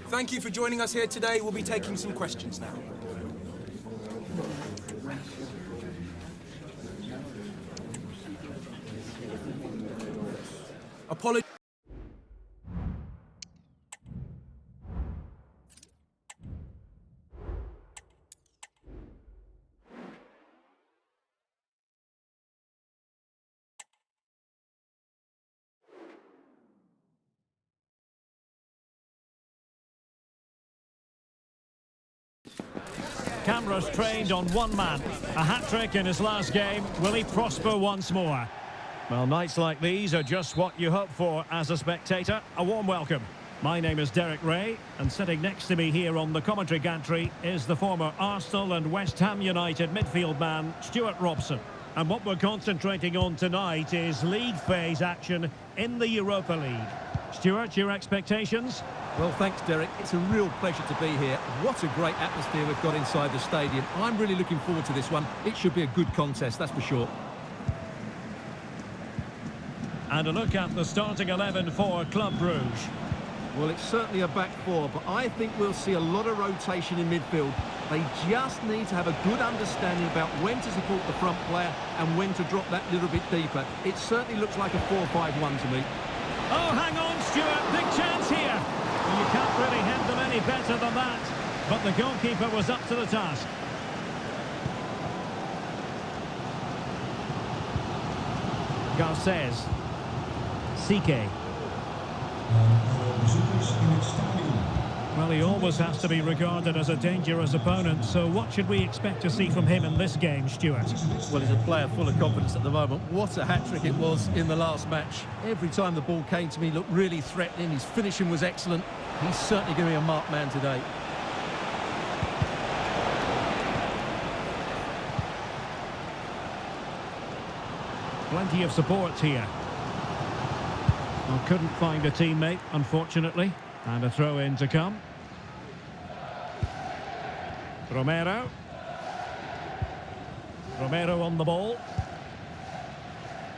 Thank you for joining us here today. We'll be taking some questions now. Apologies. Cameras trained on one man. A hat-trick in his last game. Will he prosper once more? Well, nights like these are just what you hope for as a spectator. A warm welcome. My name is Derek Ray, and sitting next to me here on the commentary gantry is the former Arsenal and West Ham United midfield man, Stuart Robson. And what we're concentrating on tonight is league phase action in the Europa League. Stuart, your expectations? Well, thanks, Derek. It's a real pleasure to be here. What a great atmosphere we've got inside the stadium. I'm really looking forward to this one. It should be a good contest, that's for sure. And a look at the starting 11 for Club Brugge. Well, it's certainly a back four, but I think we'll see a lot of rotation in midfield. They just need to have a good understanding about when to support the front player and when to drop that little bit deeper. It certainly looks like a 4-5-1 to me. Oh, hang on, Stuart. Big chance here. Well, you can't really hit them any better than that. But the goalkeeper was up to the task. Garces. Sike. Well, he always has to be regarded as a dangerous opponent, so what should we expect to see from him in this game, Stuart? Well, he's a player full of confidence at the moment. What a hat-trick it was in the last match. Every time the ball came to me, he looked really threatening. His finishing was excellent. He's certainly going to be a marked man today. Plenty of support here. Well, couldn't find a teammate, unfortunately. And a throw-in to come. Romero. Romero on the ball.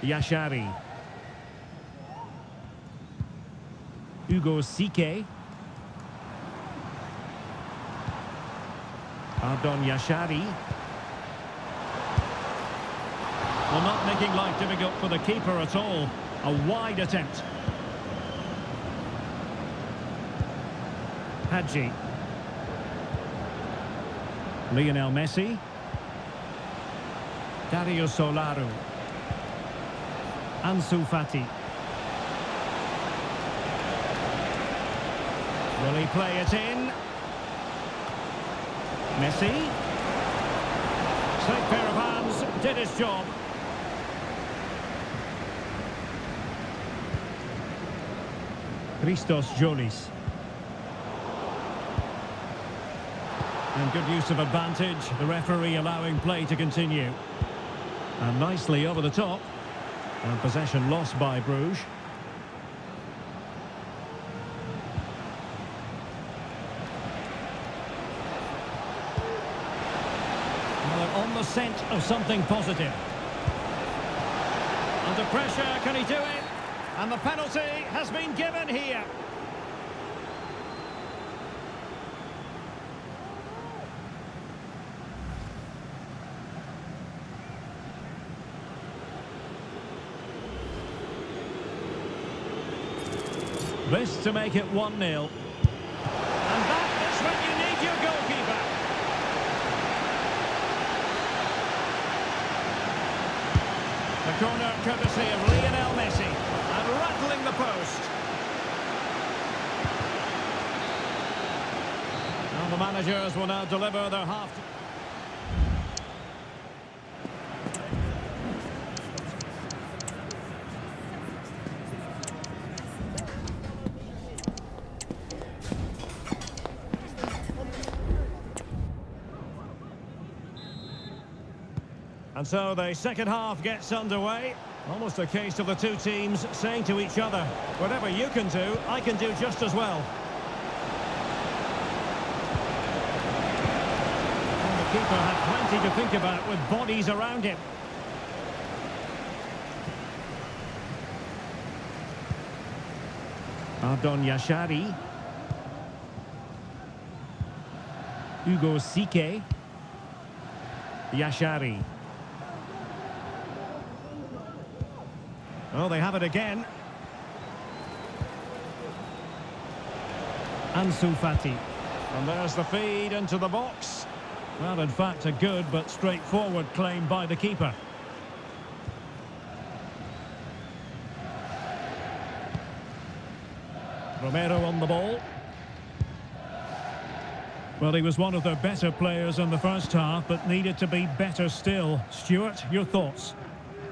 Yashari. Hugo Sike. Pardon, Yashari. Well, not making life difficult for the keeper at all. A wide attempt. Hadji. Lionel Messi. Dario Solaru. Ansu Fati. Will he play it in? Messi. Slick pair of hands, did his job. Christos Jolis. And good use of advantage, the referee allowing play to continue. And nicely over the top. And possession lost by Bruges. Well, they're on the scent of something positive. Under pressure, can he do it? And the penalty has been given here. This to make it 1-0. And that is when you need your goalkeeper. The corner courtesy of Lionel Messi. And rattling the post. And the managers will now deliver their half. And so the second half gets underway. Almost a case of the two teams saying to each other, whatever you can do, I can do just as well. And the keeper had plenty to think about with bodies around him. Pardon, Yashari. Ugo Sike. Yashari. Oh, they have it again. Ansu Fati. And there's the feed into the box. Well, in fact, a good but straightforward claim by the keeper. Romero on the ball. Well, he was one of the better players in the first half, but needed to be better still. Stuart, your thoughts?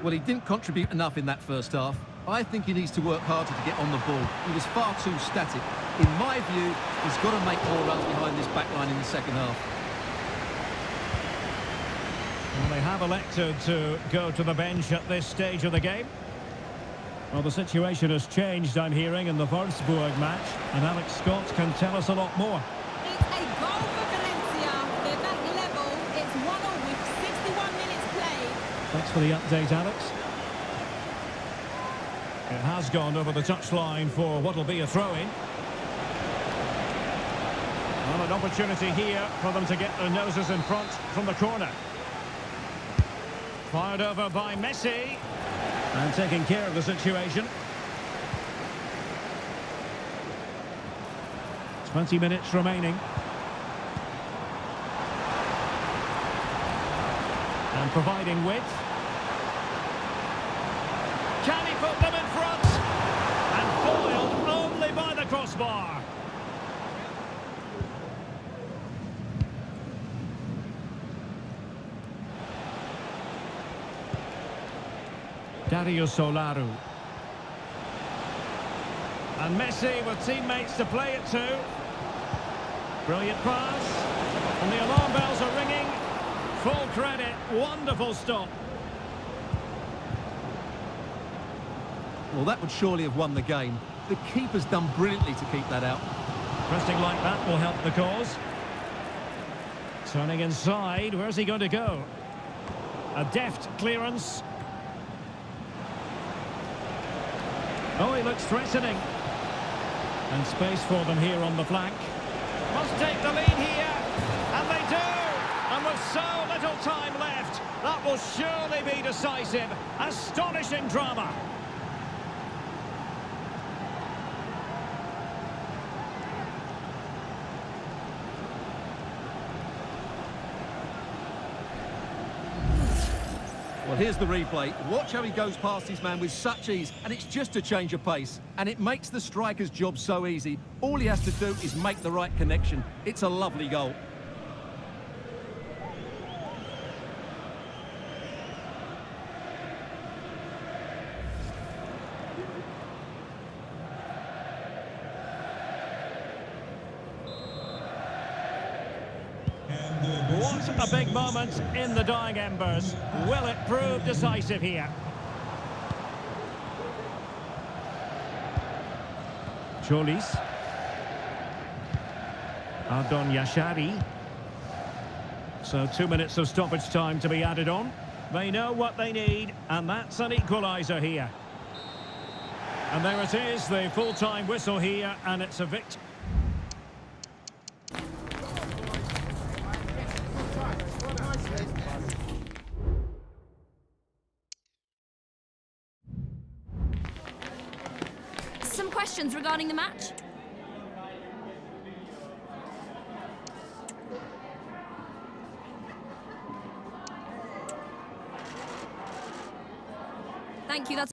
Well, he didn't contribute enough in that first half. I think he needs to work harder to get on the ball. He was far too static. In my view, he's got to make more runs behind this back line in the second half. Well, they have elected to go to the bench at this stage of the game. Well, the situation has changed, I'm hearing, in the Wolfsburg match, and Alex Scott can tell us a lot more. It's a goal for Valencia. They're back level. It's 1-1 with 61 minutes played. Thanks for the update, Alex. It has gone over the touchline for what will be a throw-in. Well, an opportunity here for them to get their noses in front from the corner. Fired over by Messi. And taking care of the situation. 20 minutes remaining. And providing width. Can he put them in front? And foiled only by the crossbar. Dario Solaru. And Messi with teammates to play it to. Brilliant pass. And the alarm bells are ringing. Full credit. Wonderful stop. Well, that would surely have won the game. The keeper's done brilliantly to keep that out. Pressing like that will help the cause. Turning inside. Where's he going to go? A deft clearance. Oh, he looks threatening. And space for them here on the flank. Must take the lead here. And they do. And with so little time left, that will surely be decisive. Astonishing drama. Well, here's the replay. Watch how he goes past his man with such ease, and it's just a change of pace. And it makes the striker's job so easy. All he has to do is make the right connection. It's a lovely goal. What a big moment in the dying embers. Will it prove decisive here? Cholis. Ardon Yashari. So 2 minutes of stoppage time to be added on. They know what they need, and that's an equaliser here. And there it is, the full-time whistle here, and it's a victory. Some questions regarding the match? Thank you, that's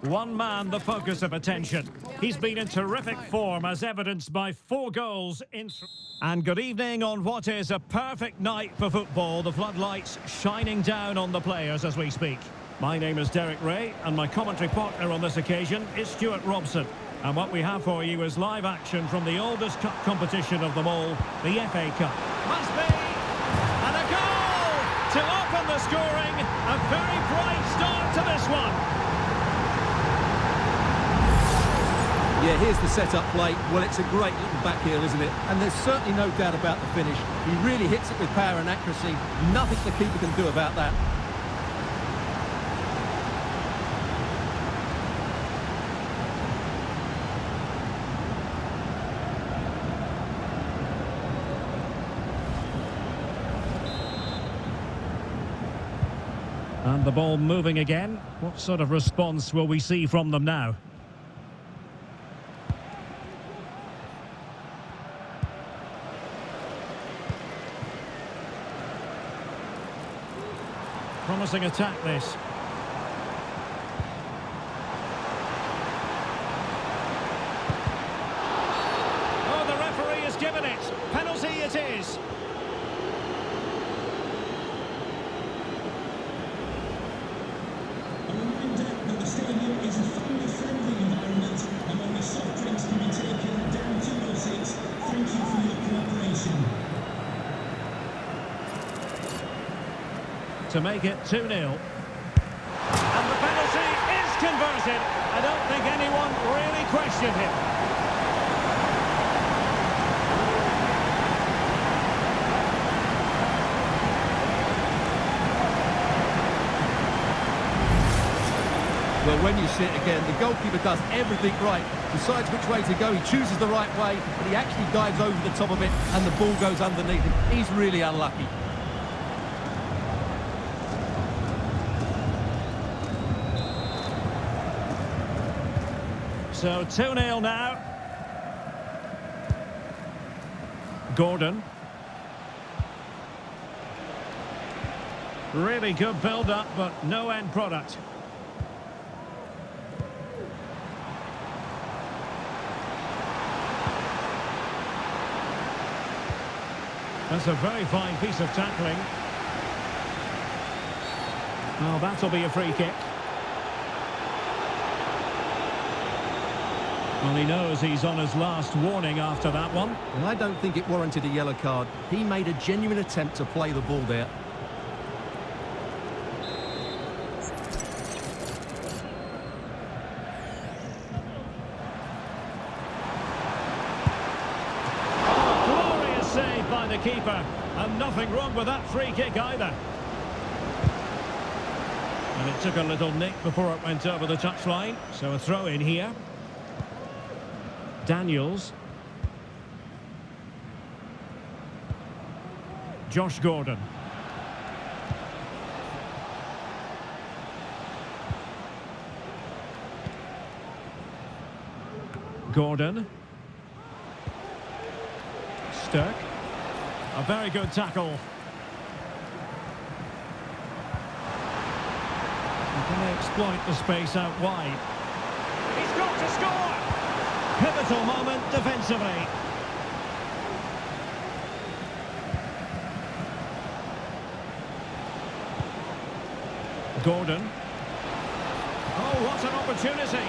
One man the focus of attention. He's been in terrific form as evidenced by 4 goals in... And good evening on what is a perfect night for football. The floodlights shining down on the players as we speak. My name is Derek Ray and my commentary partner on this occasion is Stuart Robson. And what we have for you is live action from the oldest cup competition of them all, the FA Cup. Must be! And a goal! To open the scoring, a very bright start to this one. Yeah, here's the set-up play. Well, it's a great little back heel, isn't it? And there's certainly no doubt about the finish. He really hits it with power and accuracy. Nothing the keeper can do about that. And the ball moving again. What sort of response will we see from them now? Promising attack, this. Oh, the referee has given it. Penalty it is. A reminder that the stadium is a family-friendly environment and only soft drinks can be taken down to your seats. Thank you for your cooperation. To make it 2-0. And the penalty is converted. I don't think anyone really questioned him. Well, when you see it again, the goalkeeper does everything right. Decides which way to go. He chooses the right way, but he actually dives over the top of it and the ball goes underneath him. He's really unlucky. So 2-0 now. Gordon. Really good build-up, but no end product. That's a very fine piece of tackling. Well, that'll be a free kick. Well, he knows he's on his last warning after that one. And I don't think it warranted a yellow card. He made a genuine attempt to play the ball there. Glorious save by the keeper. And nothing wrong with that free kick either. And it took a little nick before it went over the touchline. So a throw in here. Daniels. Josh Gordon. Gordon. Stirk. A very good tackle. Can they exploit the space out wide? He's got to score! Pivotal moment defensively. Gordon. Oh, what an opportunity.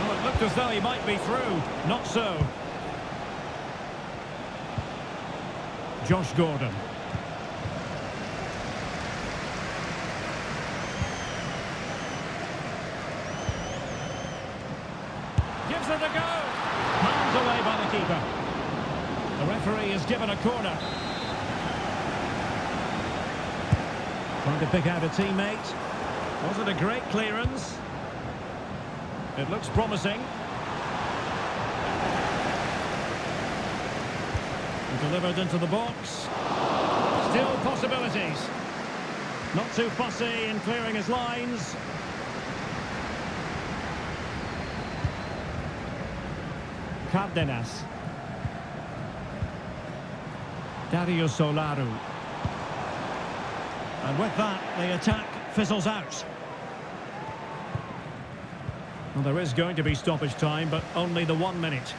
Oh, it looked as though he might be through. Not so. Josh Gordon. Gives it a go. Palmed away by the keeper. The referee has given a corner. Trying to pick out a teammate. Was it a great clearance? It looks promising. Delivered into the box. Still possibilities. Not too fussy in clearing his lines. Cardenas. Dario Solaru. And with that, the attack fizzles out. Well, there is going to be stoppage time, but only the 1 minute.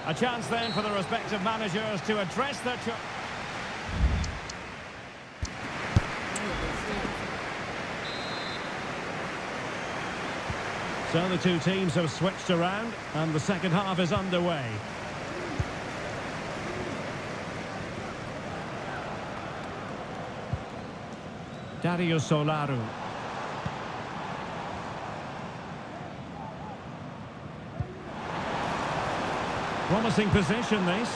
A chance then for the respective managers to address their... So the two teams have switched around, and the second half is underway. Dario Solaru. Promising position, this.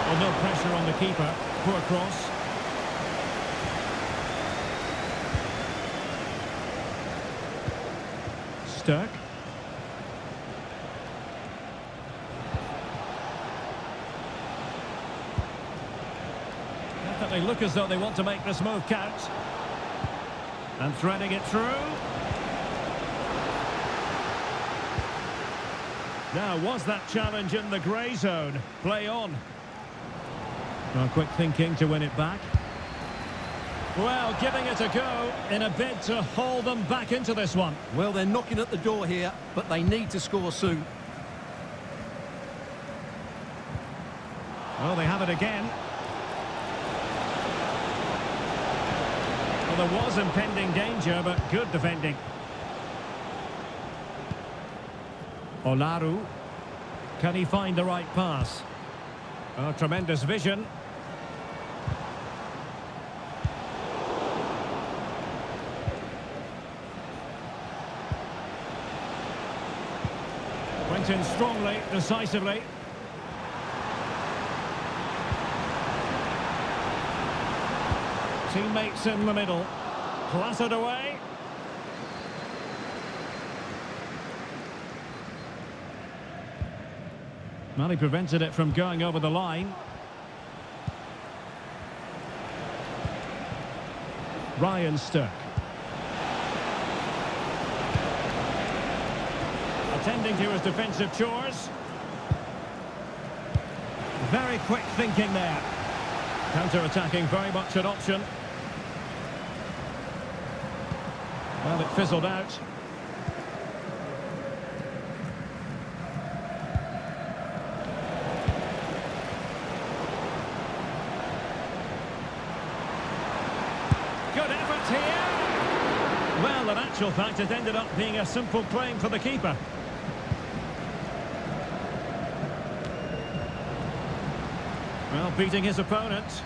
Well, no pressure on the keeper. Poor cross. Sturck. Definitely look as though they want to make this move count. And threading it through. Now, was that challenge in the grey zone? Play on. Well, quick thinking to win it back. Well, giving it a go in a bid to haul them back into this one. Well, they're knocking at the door here, but they need to score soon. Well, they have it again. Well, there was impending danger, but good defending. Olaru. Can he find the right pass? Oh, tremendous vision. Went in strongly, decisively. Teammates in the middle. Clattered away. Well, he prevented it from going over the line. Ryan Sturck. Attending to his defensive chores. Very quick thinking there. Counter-attacking, very much an option. Well, it fizzled out. Good effort here. Well, in actual fact, it ended up being a simple claim for the keeper. Well, beating his opponent.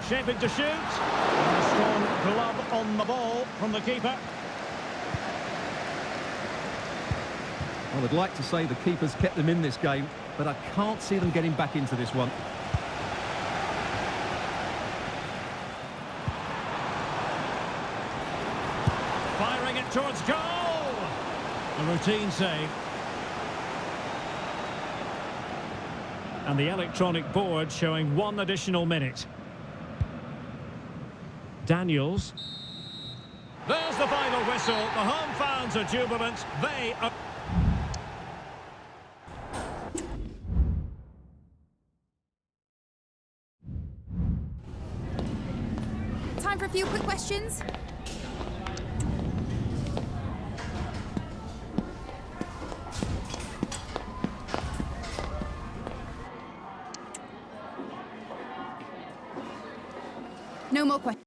Shaping to shoot. And a strong glove on the ball from the keeper. I would like to say the keeper's kept them in this game, but I can't see them getting back into this one. Firing it towards goal. A routine save. And the electronic board showing 1 additional minute. Daniels. There's the final whistle. The home fans are jubilant. They are... Time for a few quick questions. No more questions.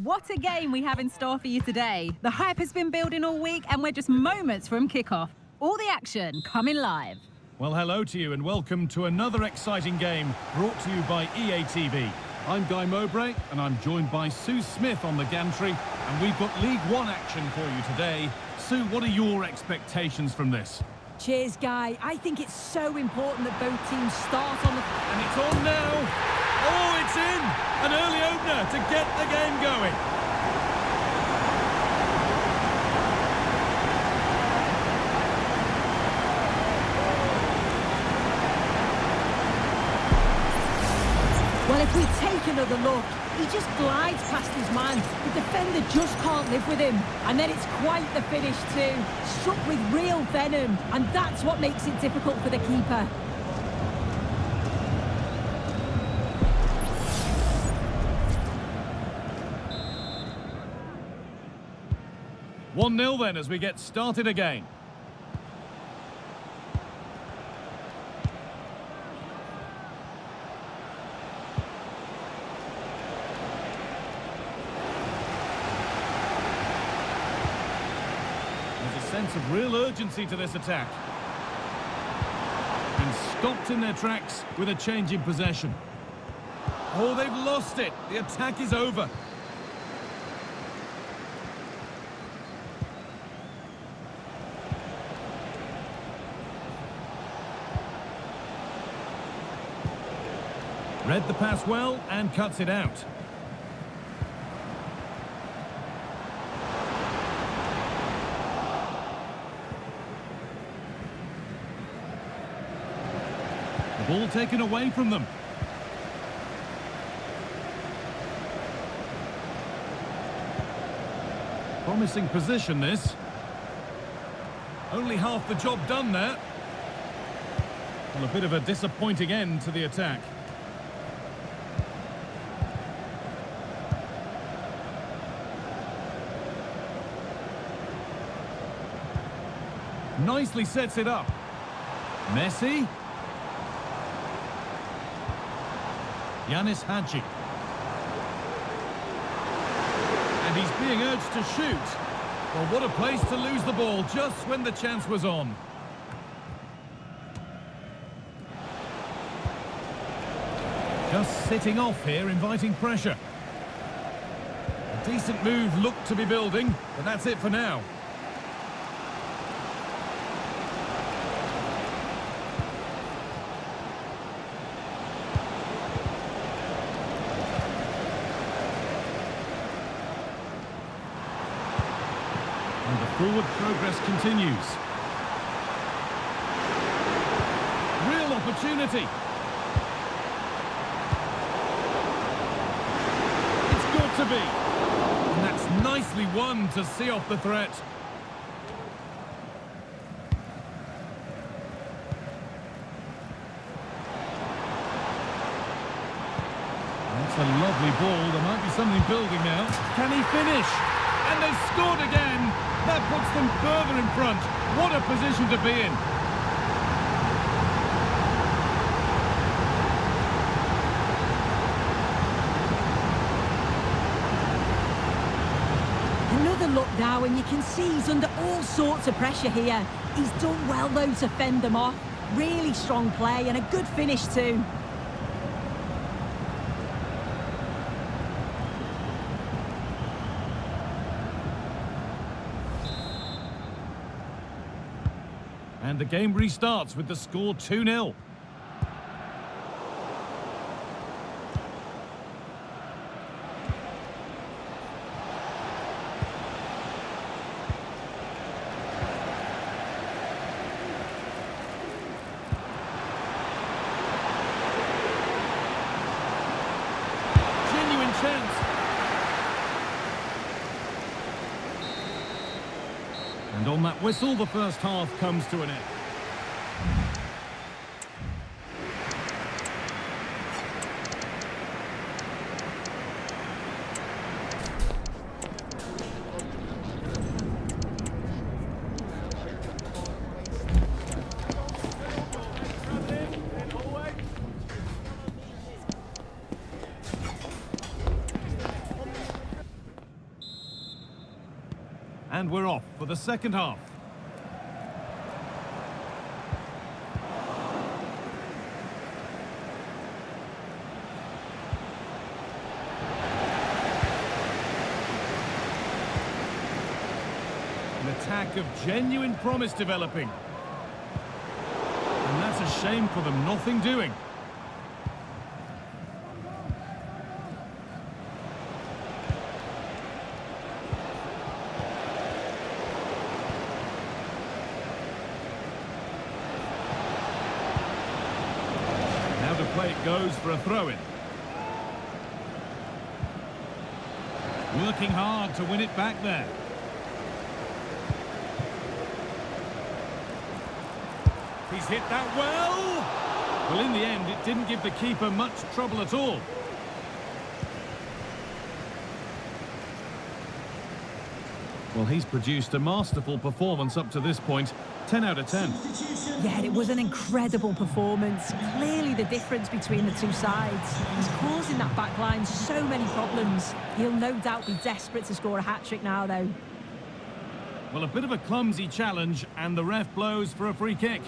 What a game we have in store for you today. The hype has been building all week and we're just moments from kickoff. All the action coming live. Well, hello to you and welcome to another exciting game brought to you by EA TV. I'm Guy Mowbray and I'm joined by Sue Smith on the gantry, and we've got League One action for you today. Sue, what are your expectations from this? Cheers, Guy. I think it's so important that both teams start on the... And it's on now! Oh, it's in! An early opener to get the game going. Well, if we take another look, he just glides past his man. The defender just can't live with him. And then it's quite the finish too. Struck with real venom. And that's what makes it difficult for the keeper. One-nil then as we get started again. Sense of real urgency to this attack. And stopped in their tracks with a change in possession. Oh, they've lost it. The attack is over. Read the pass well and cuts it out. Ball taken away from them. Promising position, this. Only half the job done there. Well, a bit of a disappointing end to the attack. Nicely sets it up. Messi. Yanis Hadji. And he's being urged to shoot. Well, what a place to lose the ball just when the chance was on. Just sitting off here, inviting pressure. A decent move looked to be building, but that's it for now. And the forward progress continues. Real opportunity. It's got to be. And that's nicely won to see off the threat. That's a lovely ball. There might be something building now. Can he finish? And they've scored again. That puts them further in front. What a position to be in. Another look now, and you can see he's under all sorts of pressure here. He's done well, though, to fend them off. Really strong play and a good finish too. And the game restarts with the score 2-0. Genuine chance. And on that whistle, the first half comes to an end. And we're off for the second half. An attack of genuine promise developing. And that's a shame for them, nothing doing. Now the play it goes for a throw-in. Working hard to win it back there. He's hit that well. Well, in the end, it didn't give the keeper much trouble at all. Well, he's produced a masterful performance up to this point. 10 out of 10. Yeah, it was an incredible performance. Clearly the difference between the two sides. He's causing that back line so many problems. He'll no doubt be desperate to score a hat-trick now, though. Well, a bit of a clumsy challenge, and the ref blows for a free kick.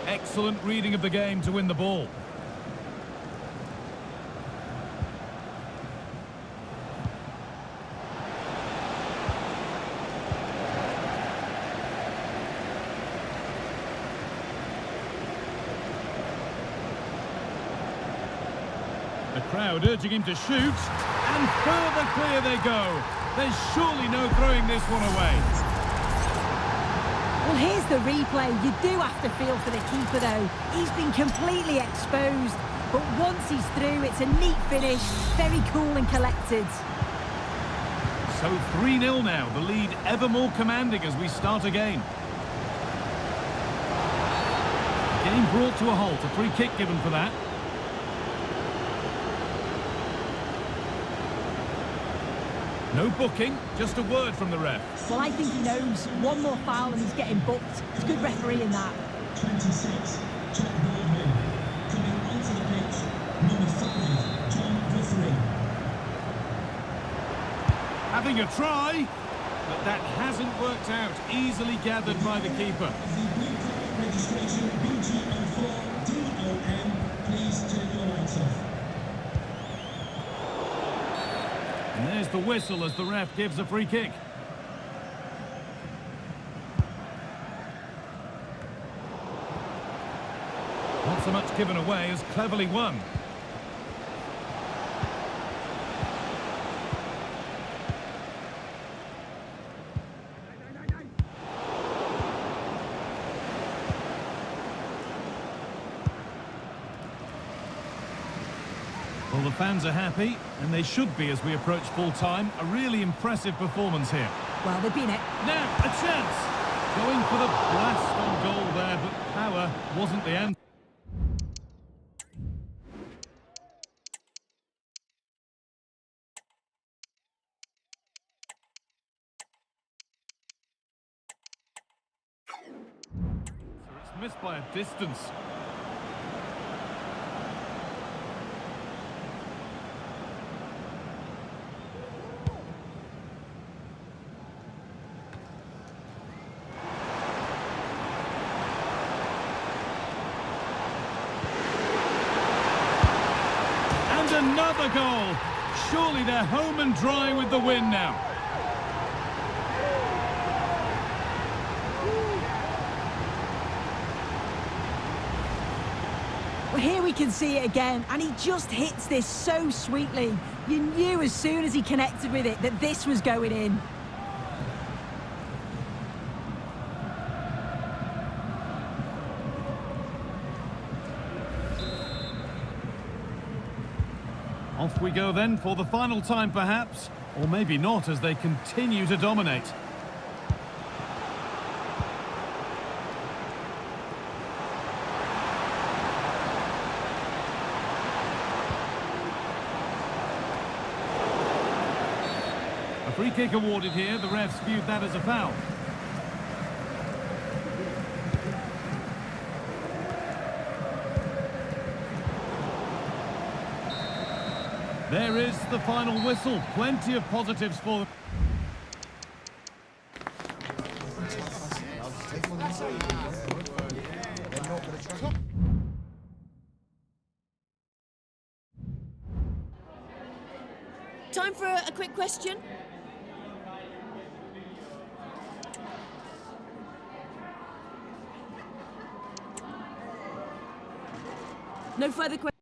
Excellent reading of the game to win the ball. The crowd urging him to shoot, and further clear they go. There's surely no throwing this one away. Well, here's the replay. You do have to feel for the keeper, though. He's been completely exposed. But once he's through, it's a neat finish. Very cool and collected. So 3-0 now. The lead ever more commanding as we start again. Game brought to a halt. A free kick given for that. No booking, just a word from the ref. Well, I think he knows. One more foul and he's getting booked. It's good refereeing that. 26, Jack Baldwin. Coming onto the pitch, number 5, John Guthrie. Having a try, but that hasn't worked out. Easily gathered by the keeper. The blue card registration BGO4DOM. Please turn your lights off. And there's the whistle as the ref gives a free kick. Not so much given away as cleverly won. Well, the fans are happy, and they should be as we approach full-time. A really impressive performance here. Well, they've been Now, a chance! Going for the blast on goal there, but power wasn't the answer. So it's missed by a distance. Another goal. Surely they're home and dry with the win now. Well, here we can see it again, and he just hits this so sweetly. You knew as soon as he connected with it that this was going in. Off we go then for the final time perhaps, or maybe not as they continue to dominate. A free kick awarded here, the refs viewed that as a foul. There is the final whistle. Plenty of positives for them. Time for a quick question. No further questions.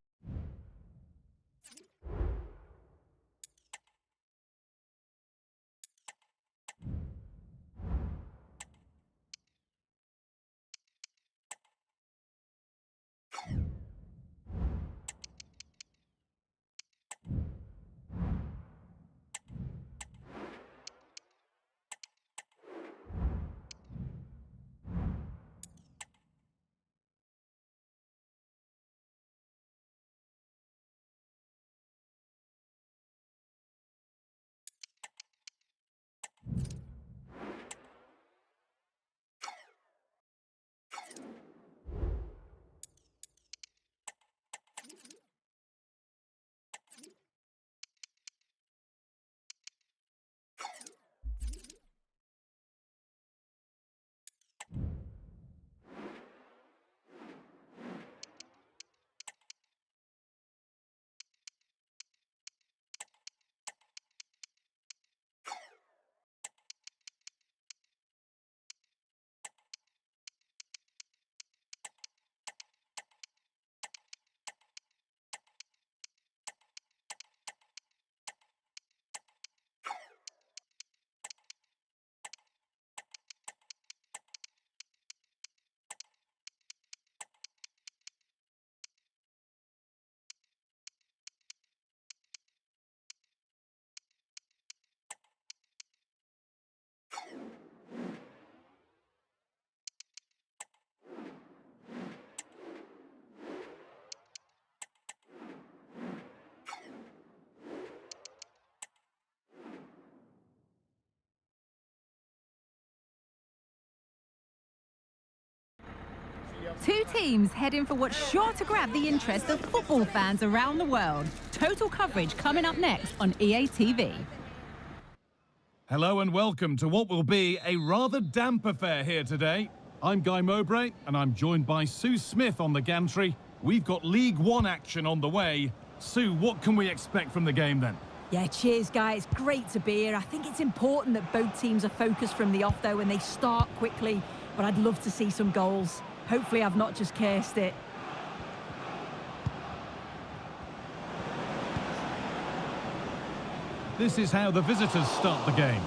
Two teams heading for what's sure to grab the interest of football fans around the world. Total coverage coming up next on EA TV. Hello and welcome to what will be a rather damp affair here today. I'm Guy Mowbray and I'm joined by Sue Smith on the gantry. We've got League One action on the way. Sue, what can we expect from the game then? Yeah, cheers, guys. Great to be here. I think it's important that both teams are focused from the off, though, and they start quickly. But I'd love to see some goals. Hopefully I've not just cursed it. This is how the visitors start the game.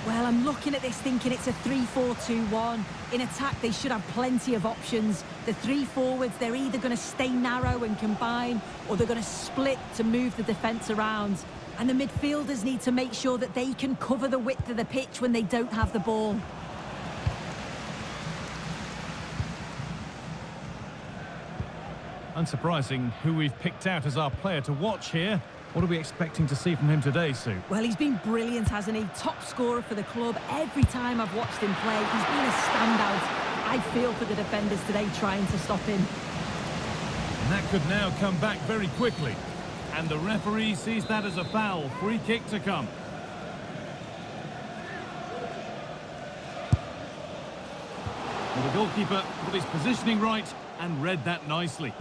Well, I'm looking at this thinking it's a 3-4-2-1. In attack, they should have plenty of options. The three forwards, they're either going to stay narrow and combine, or they're going to split to move the defence around. And the midfielders need to make sure that they can cover the width of the pitch when they don't have the ball. Unsurprising who we've picked out as our player to watch here. What are we expecting to see from him today, Sue? Well, he's been brilliant, hasn't he? Top scorer for the club. Every time I've watched him play, he's been a standout. I feel for the defenders today trying to stop him. And that could now come back very quickly. And the referee sees that as a foul. Free kick to come. Well, the goalkeeper got his positioning right and read that nicely.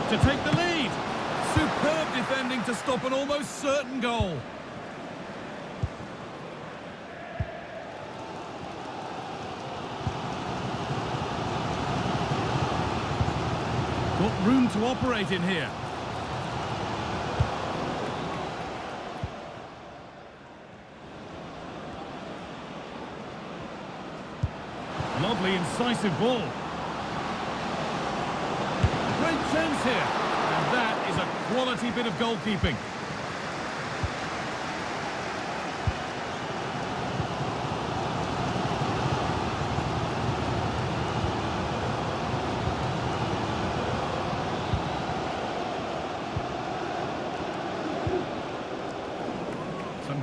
To take the lead. Superb defending to stop an almost certain goal. Got room to operate in here. Lovely incisive ball. Great chance here. And that is a quality bit of goalkeeping.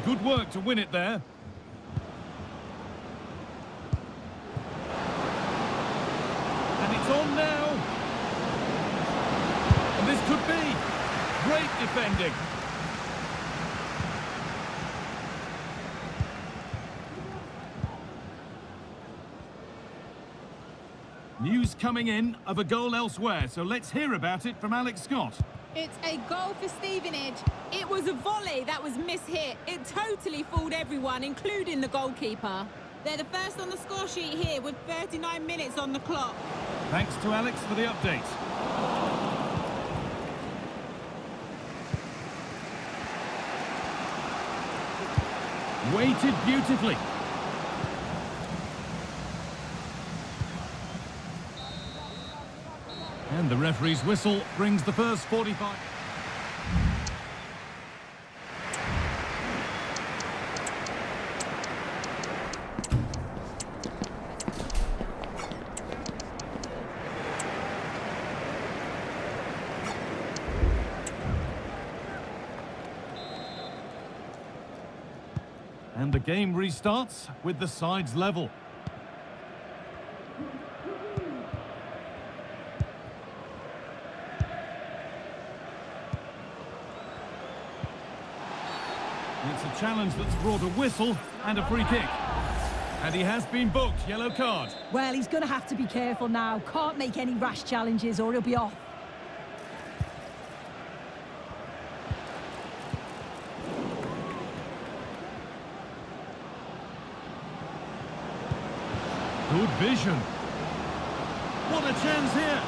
good work to win it there. And it's on now. And this could be great defending. News coming in of a goal elsewhere, so let's hear about it from Alex Scott. It's a goal for Stevenage. It was a volley that was mishit. It totally fooled everyone, including the goalkeeper. They're the first on the score sheet here with 39 minutes on the clock. Thanks to Alex for the update. Weighted beautifully. And the referee's whistle brings the first 45. And the game restarts with the sides level. It's a challenge that's brought a whistle and a free kick. And he has been booked, yellow card. Well, he's going to have to be careful now. Can't make any rash challenges or he'll be off. Good vision. What a chance here.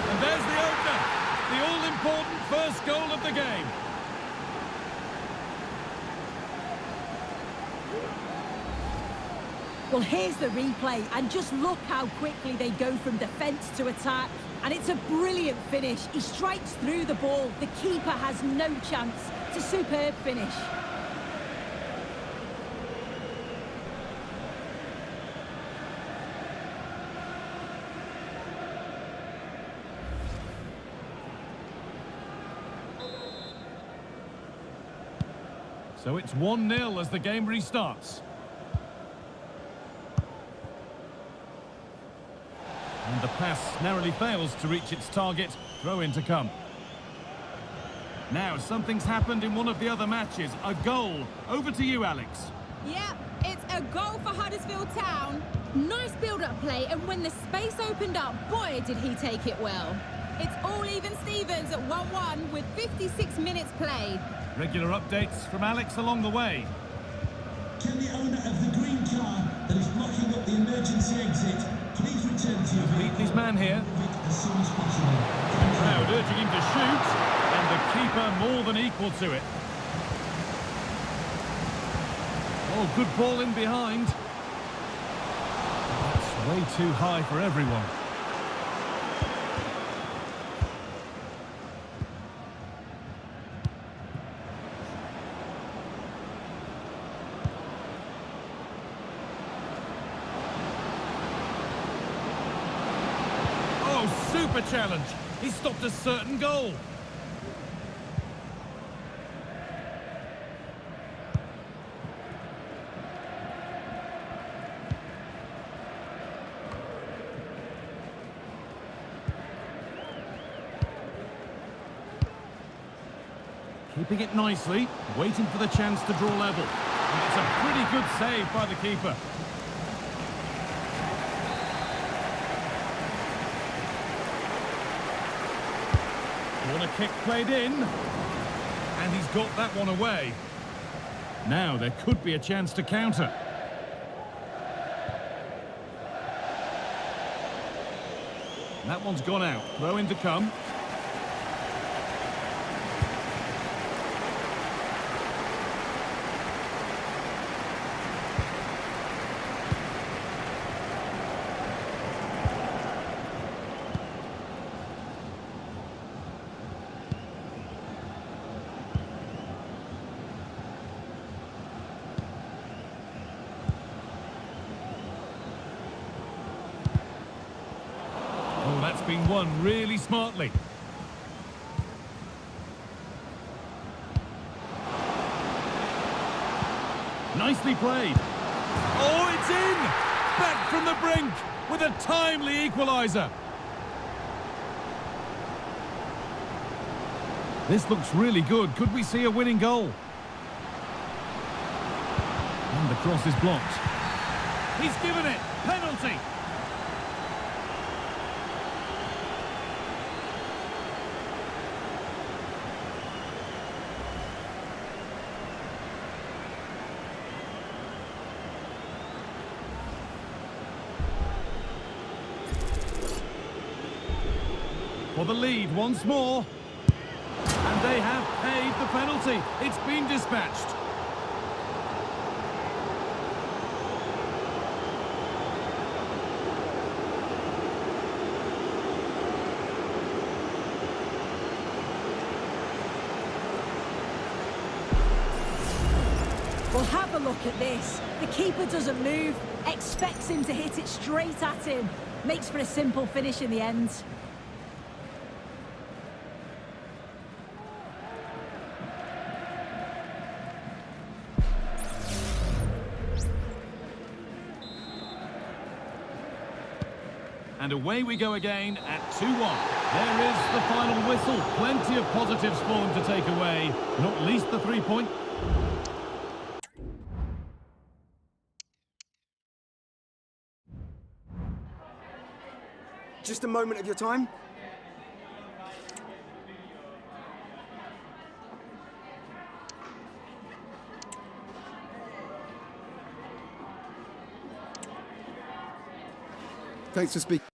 And there's the opener. The all-important first goal of the game. Well, here's the replay, and just look how quickly they go from defence to attack. And it's a brilliant finish. He strikes through the ball. The keeper has no chance. It's a superb finish. So it's 1-0 as the game restarts. And the pass narrowly fails to reach its target. Throw in to come. Now, something's happened in one of the other matches. A goal. Over to you, Alex. Yep, it's a goal for Huddersfield Town. Nice build-up play, and when the space opened up, boy, did he take it well. It's all even Stevens at 1-1 with 56 minutes played. Regular updates from Alex along the way. Can the owner of the green car that is blocking up the emergency exit please return to your vehicle? His man here. As soon as possible. The crowd urging him to shoot, and the keeper more than equal to it. Oh, good ball in behind. That's way too high for everyone. Super challenge. He stopped a certain goal. Keeping it nicely, waiting for the chance to draw level. And it's a pretty good save by the keeper. Corner kick played in, and he's got that one away. Now there could be a chance to counter. That one's gone out. Throw in to come. Oh, that's been won really smartly. Nicely played. Oh, it's in! Back from the brink with a timely equaliser. This looks really good. Could we see a winning goal? And the cross is blocked. He's given it. Penalty. For the lead once more. And they have paid the penalty. It's been dispatched. Well, have a look at this. The keeper doesn't move, expects him to hit it straight at him. Makes for a simple finish in the end. And away we go again at 2-1. There is the final whistle. Plenty of positives for them to take away, not least the 3-point. Just a moment of your time. Thanks for speaking.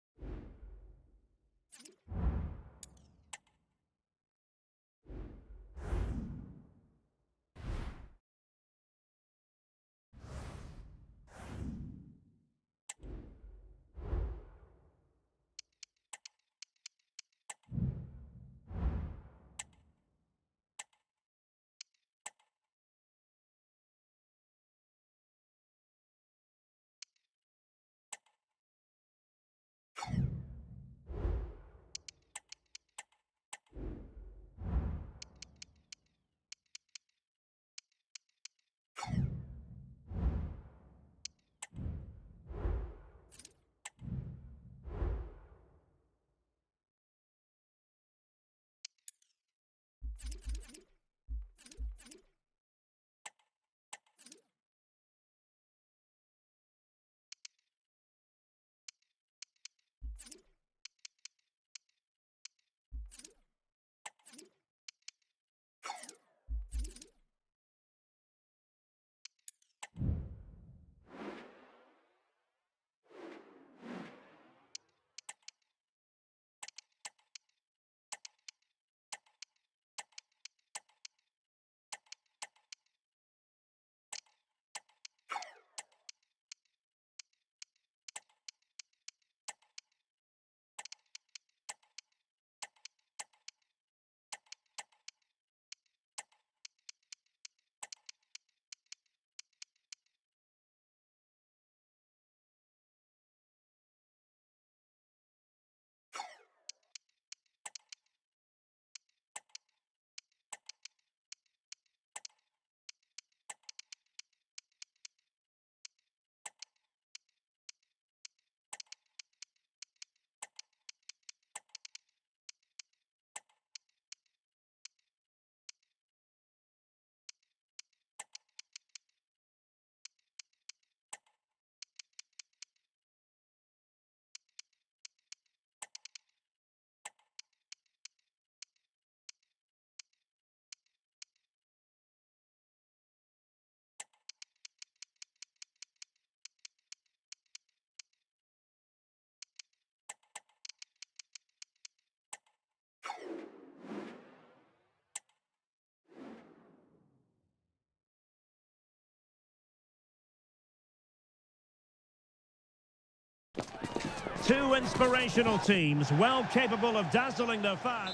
Two inspirational teams, well capable of dazzling their fans.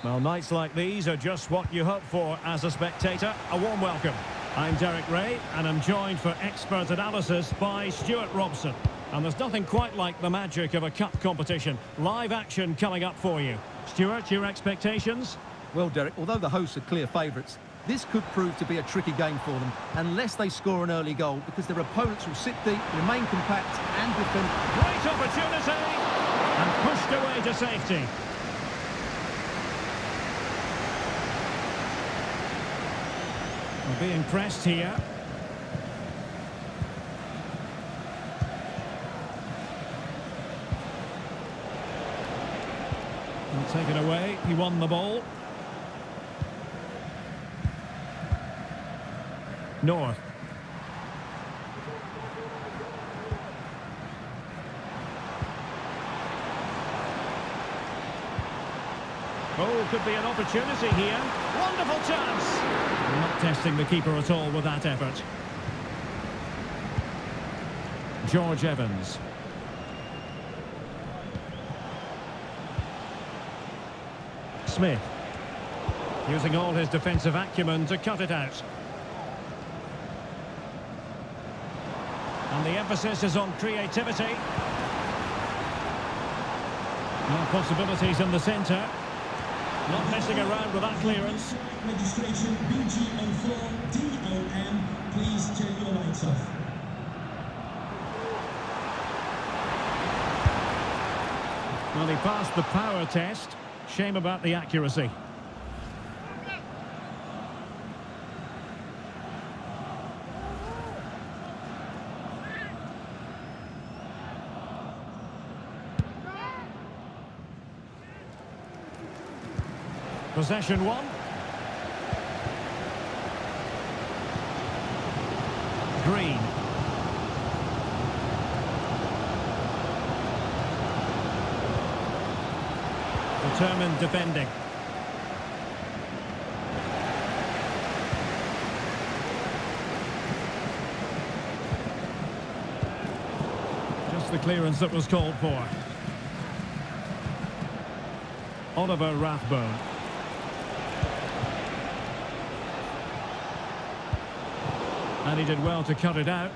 Well, nights like these are just what you hope for as a spectator. A warm welcome. I'm Derek Ray, and I'm joined for expert analysis by Stuart Robson. And there's nothing quite like the magic of a cup competition. Live action coming up for you. Stuart, your expectations? Well, Derek, although the hosts are clear favourites, this could prove to be a tricky game for them, unless they score an early goal, because their opponents will sit deep, remain compact and defend. Great opportunity! And pushed away to safety. We're being pressed here. And taken away, he won the ball. North. Oh, could be an opportunity here. Wonderful chance. Not testing the keeper at all with that effort. George Evans. Smith. Using all his defensive acumen to cut it out. And the emphasis is on creativity. More possibilities in the centre. Not messing around with that clearance. Registration BG04DOM. Please turn your lights off. Well, he passed the power test. Shame about the accuracy. Possession one. Green. Determined defending. Just the clearance that was called for. Oliver Rathbone. And he did well to cut it out.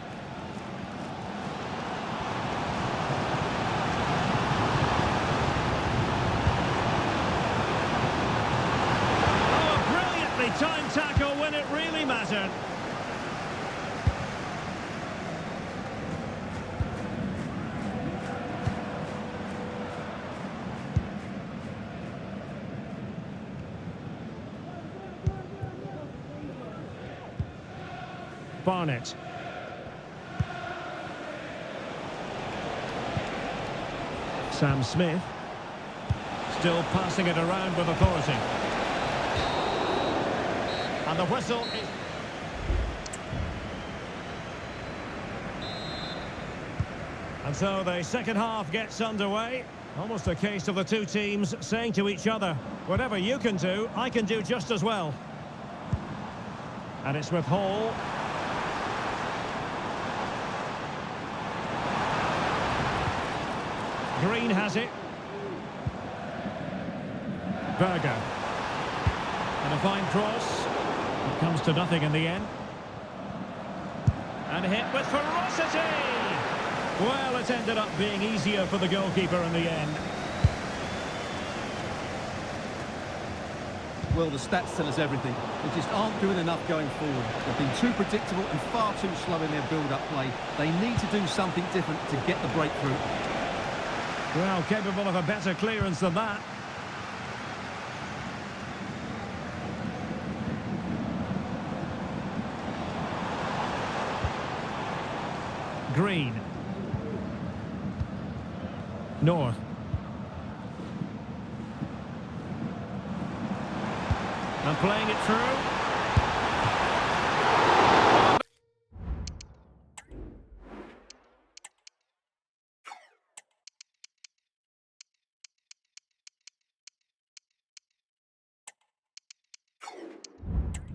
Oh, a brilliantly timed tackle when it really mattered. Barnett. Sam Smith. Still passing it around with authority. And the whistle is... And so the second half gets underway. Almost a case of the two teams saying to each other, whatever you can do, I can do just as well. And it's with Hall. Green has it. Berger. And a fine cross. It comes to nothing in the end. And hit with ferocity. Well, it ended up being easier for the goalkeeper in the end. Well, the stats tell us everything. They just aren't doing enough going forward. They've been too predictable and far too slow in their build-up play. They need to do something different to get the breakthrough. Well, capable of a better clearance than that. Green. North. And playing it through.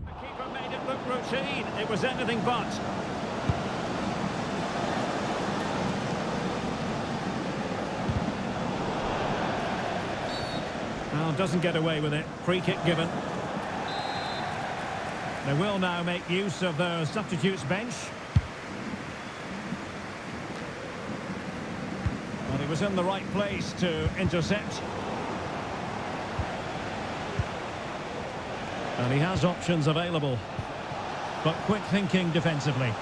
The keeper made it look routine. It was anything but. Well, doesn't get away with it. Free kick given. They will now make use of their substitutes bench. Well, he was in the right place to intercept. And he has options available. But quick thinking defensively.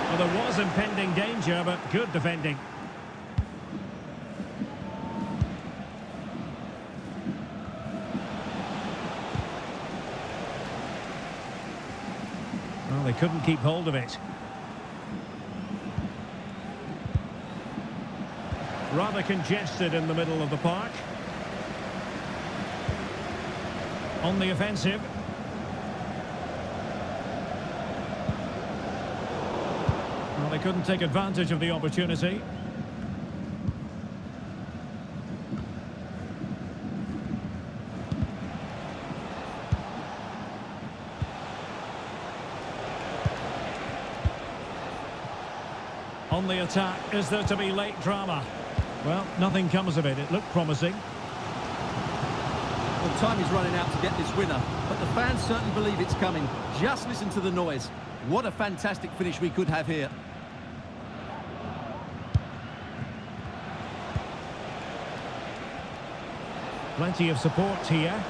Well, there was impending danger, but good defending. Well, they couldn't keep hold of it. Rather congested in the middle of the park. On the offensive. Well, they couldn't take advantage of the opportunity. On the attack, is there to be late drama? Well, nothing comes of it. It looked promising. Well, time is running out to get this winner, but the fans certainly believe it's coming. Just listen to the noise. What a fantastic finish we could have here. Plenty of support here.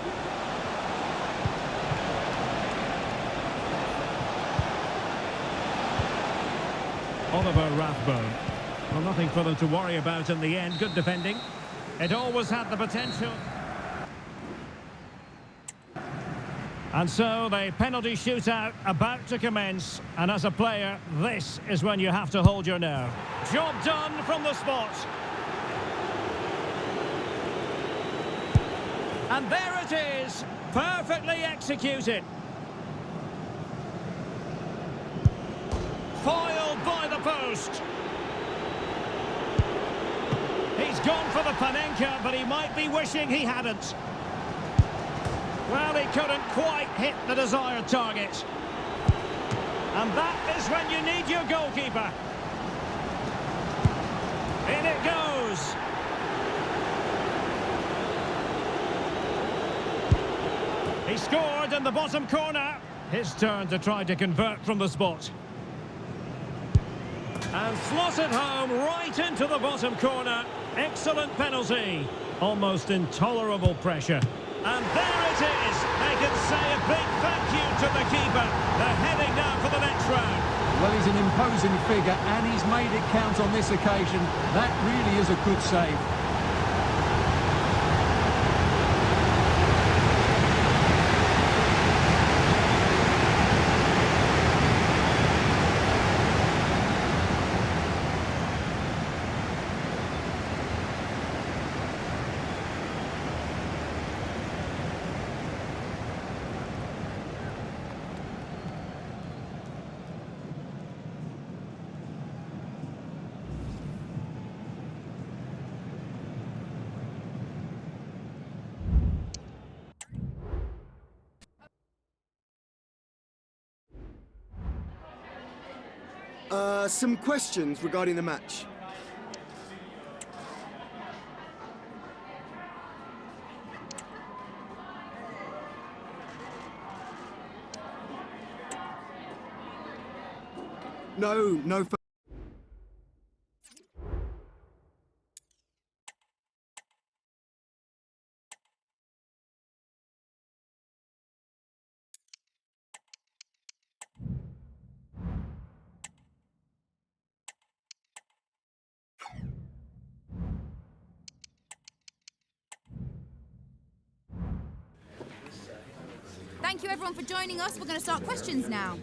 Oliver Rathbone. Well, nothing for them to worry about in the end. Good defending. It always had the potential. And so the penalty shootout about to commence. And as a player, this is when you have to hold your nerve. Job done from the spot. And there it is, perfectly executed. Foiled by the post. He's gone for the Panenka, but he might be wishing he hadn't. Well, he couldn't quite hit the desired target. And that is when you need your goalkeeper. In it goes. He scored in the bottom corner. His turn to try to convert from the spot. And slotted home right into the bottom corner. Excellent penalty. Almost intolerable pressure. And there it is. They can say a big thank you to the keeper. They're heading now for the next round. Well, he's an imposing figure, and he's made it count on this occasion. That really is a good save. Some questions regarding the match. No. Thank you everyone for joining us. We're going to start questions now.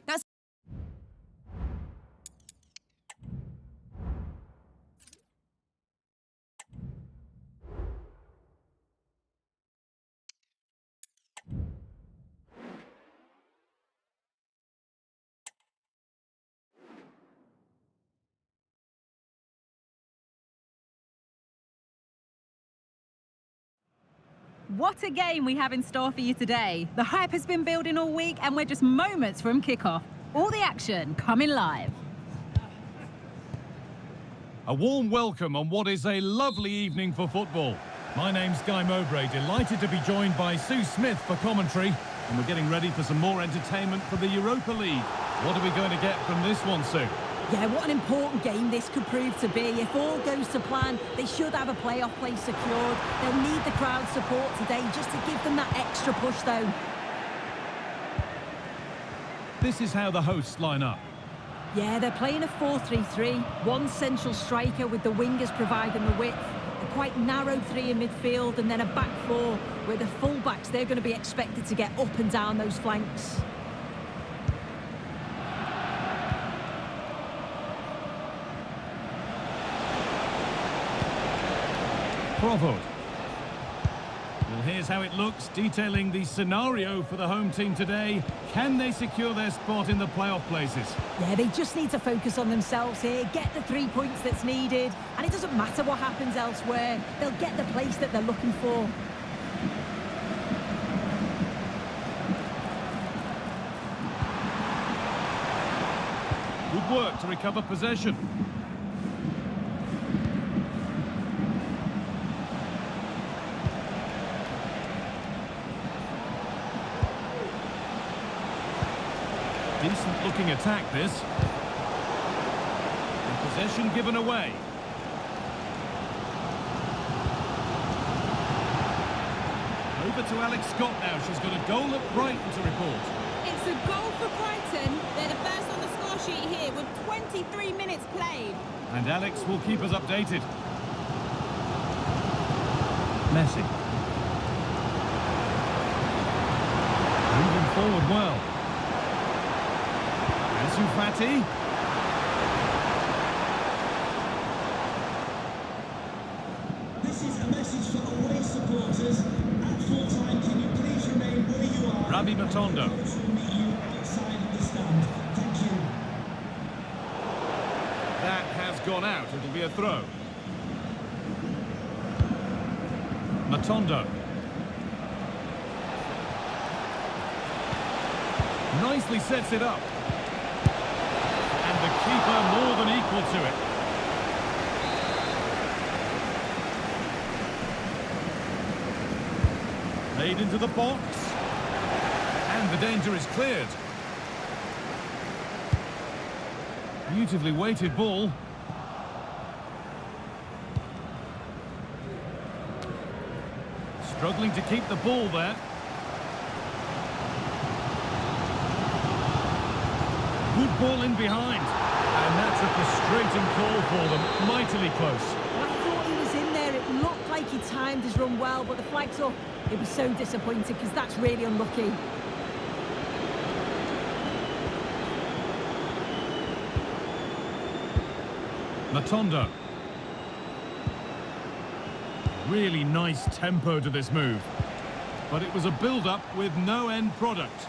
That's What a game we have in store for you today. The hype has been building all week and we're just moments from kickoff. All the action coming live. A warm welcome on what is a lovely evening for football. My name's Guy Mowbray, delighted to be joined by Sue Smith for commentary. And we're getting ready for some more entertainment for the Europa League. What are we going to get from this one, Sue? Yeah, what an important game this could prove to be. If all goes to plan, they should have a playoff place secured. They'll need the crowd support today just to give them that extra push, though. This is how the hosts line up. Yeah, they're playing a 4-3-3. One central striker with the wingers providing the width. A quite narrow three in midfield and then a back four where the full-backs, they're going to be expected to get up and down those flanks. Provost. Well, here's how it looks, detailing the scenario for the home team today. Can they secure their spot in the playoff places? Yeah, they just need to focus on themselves here, get the 3 points that's needed, and it doesn't matter what happens elsewhere. They'll get the place that they're looking for. Good work to recover possession. Decent looking attack this. And possession given away. Over to Alex Scott now. She's got a goal at Brighton to report. It's a goal for Brighton. They're the first on the score sheet here with 23 minutes played. And Alex will keep us updated. Messi. Moving forward well. Ansu Fati. This is a message for away supporters. At full time, can you please remain where you are? Rabi Matondo. Coach will meet you outside of the stand. Thank you. That has gone out. It'll be a throw. Matondo. Nicely sets it up. And the keeper more than equal to it. Played into the box. And the danger is cleared. Beautifully weighted ball. Struggling to keep the ball there. Good ball in behind. And that's a frustrating call for them. Mightily close. I thought he was in there. It looked like he timed his run well, but the flag's up. It was so disappointing because that's really unlucky. Matondo. Really nice tempo to this move. But it was a build-up with no end product.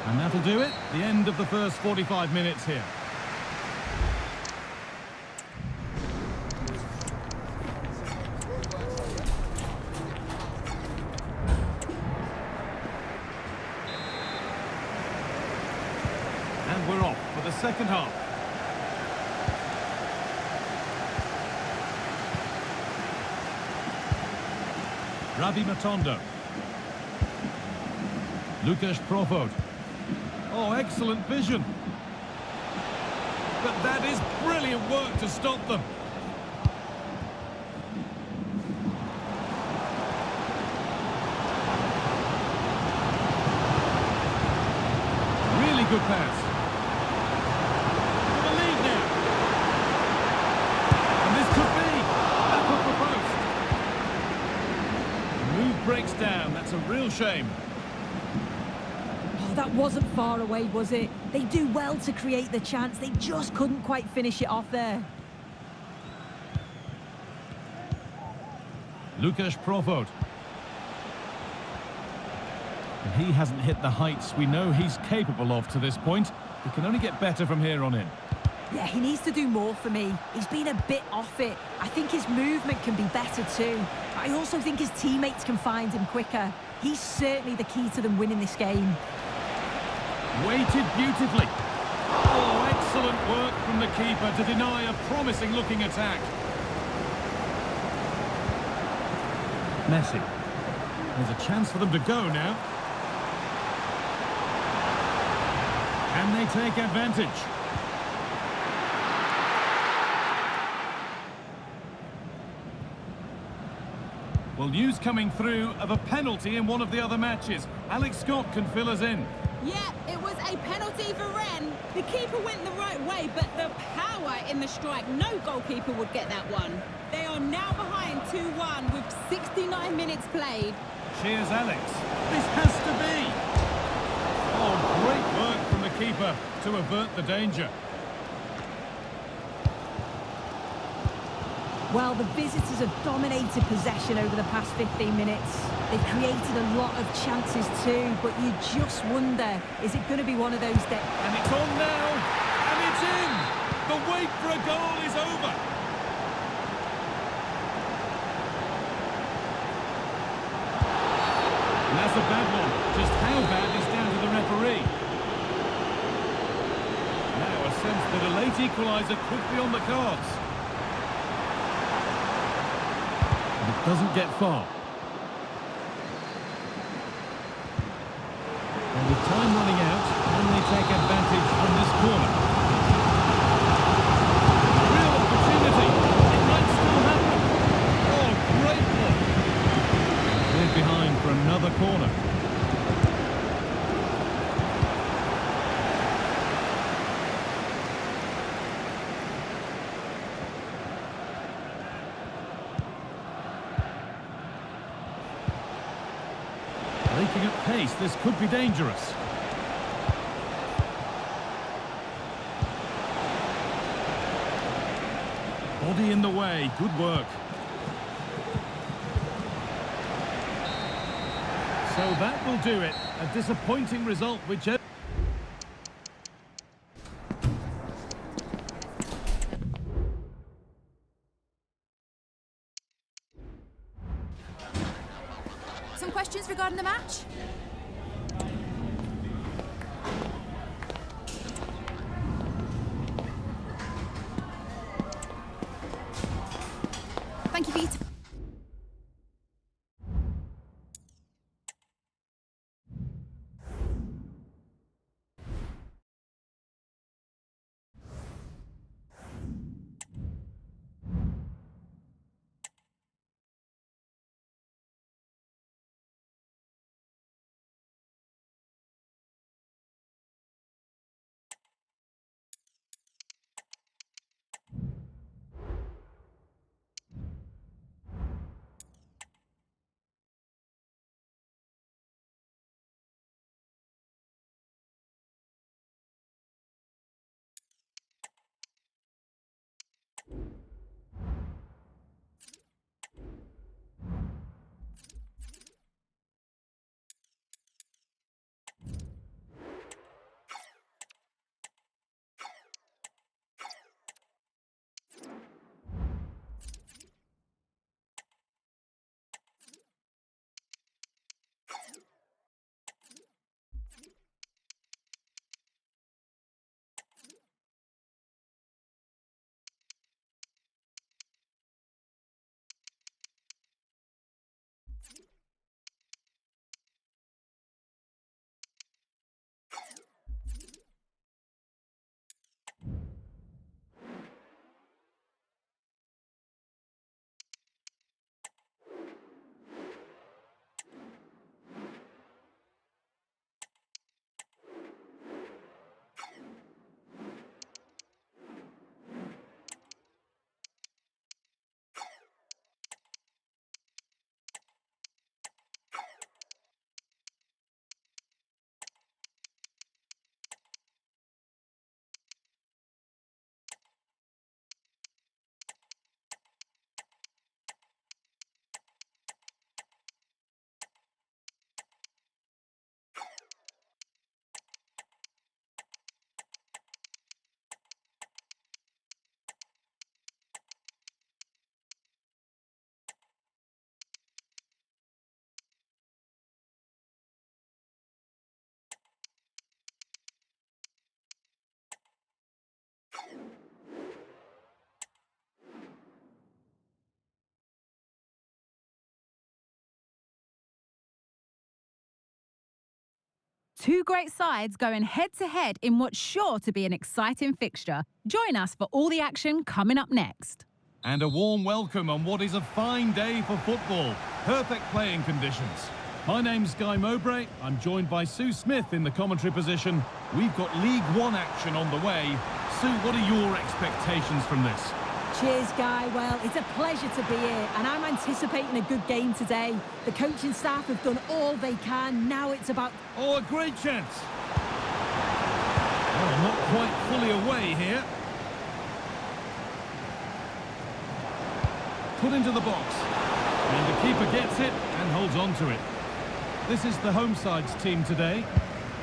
And that'll do it. The end of the first 45 minutes here. And we're off for the second half. Rabi Matondo. Lucas Profod. Oh, excellent vision. But that is brilliant work to stop them. Really good pass. For the lead now. And this could be back up the post. The move breaks down. That's a real shame. That wasn't far away, was it? They do well to create the chance. They just couldn't quite finish it off there. Lucas Profod. And he hasn't hit the heights we know he's capable of to this point. He can only get better from here on in. Yeah, he needs to do more for me. He's been a bit off it. I think his movement can be better too. But I also think his teammates can find him quicker. He's certainly the key to them winning this game. Waited beautifully. Oh, excellent work from the keeper to deny a promising-looking attack. Messi. There's a chance for them to go now. Can they take advantage? Well, news coming through of a penalty in one of the other matches. Alex Scott can fill us in. Yeah, it was a penalty for Rennes. The keeper went the right way, but the power in the strike, no goalkeeper would get that one. They are now behind 2-1 with 69 minutes played. Cheers, Alex. This has to be. Oh, great work from the keeper to avert the danger. Well, the visitors have dominated possession over the past 15 minutes. They've created a lot of chances too, but you just wonder, is it going to be one of those days? And it's on now, and it's in! The wait for a goal is over! And that's a bad one. Just how bad is down to the referee. Now a sense that a late equaliser could be on the cards. It doesn't get far. And with time running out, can they take advantage from this corner? Real opportunity. It might still happen. Oh, great one. Cleared behind for another corner. Breaking at pace, this could be dangerous. Body in the way, good work. So that will do it. A disappointing result, whichever... Some questions regarding the match? Thank you for your time. Two great sides going head-to-head in what's sure to be an exciting fixture. Join us for all the action coming up next. And a warm welcome on what is a fine day for football. Perfect playing conditions. My name's Guy Mowbray. I'm joined by Sue Smith in the commentary position. We've got League One action on the way. Sue, what are your expectations from this? Cheers, Guy. Well, it's a pleasure to be here, and I'm anticipating a good game today. The coaching staff have done all they can. Now it's about... Oh, a great chance. Oh, not quite fully away here. Put into the box. And the keeper gets it and holds on to it. This is the home side's team today.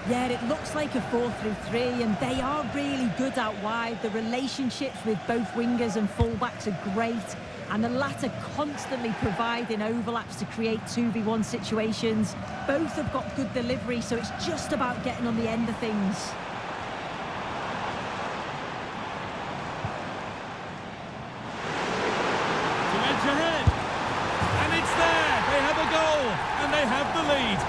Yeah, it looks like a 4-3-3, and they are really good out wide. The relationships with both wingers and fullbacks are great, and the latter constantly providing overlaps to create 2v1 situations. Both have got good delivery, so it's just about getting on the end of things. To edge ahead, and it's there. They have a goal, and they have the lead.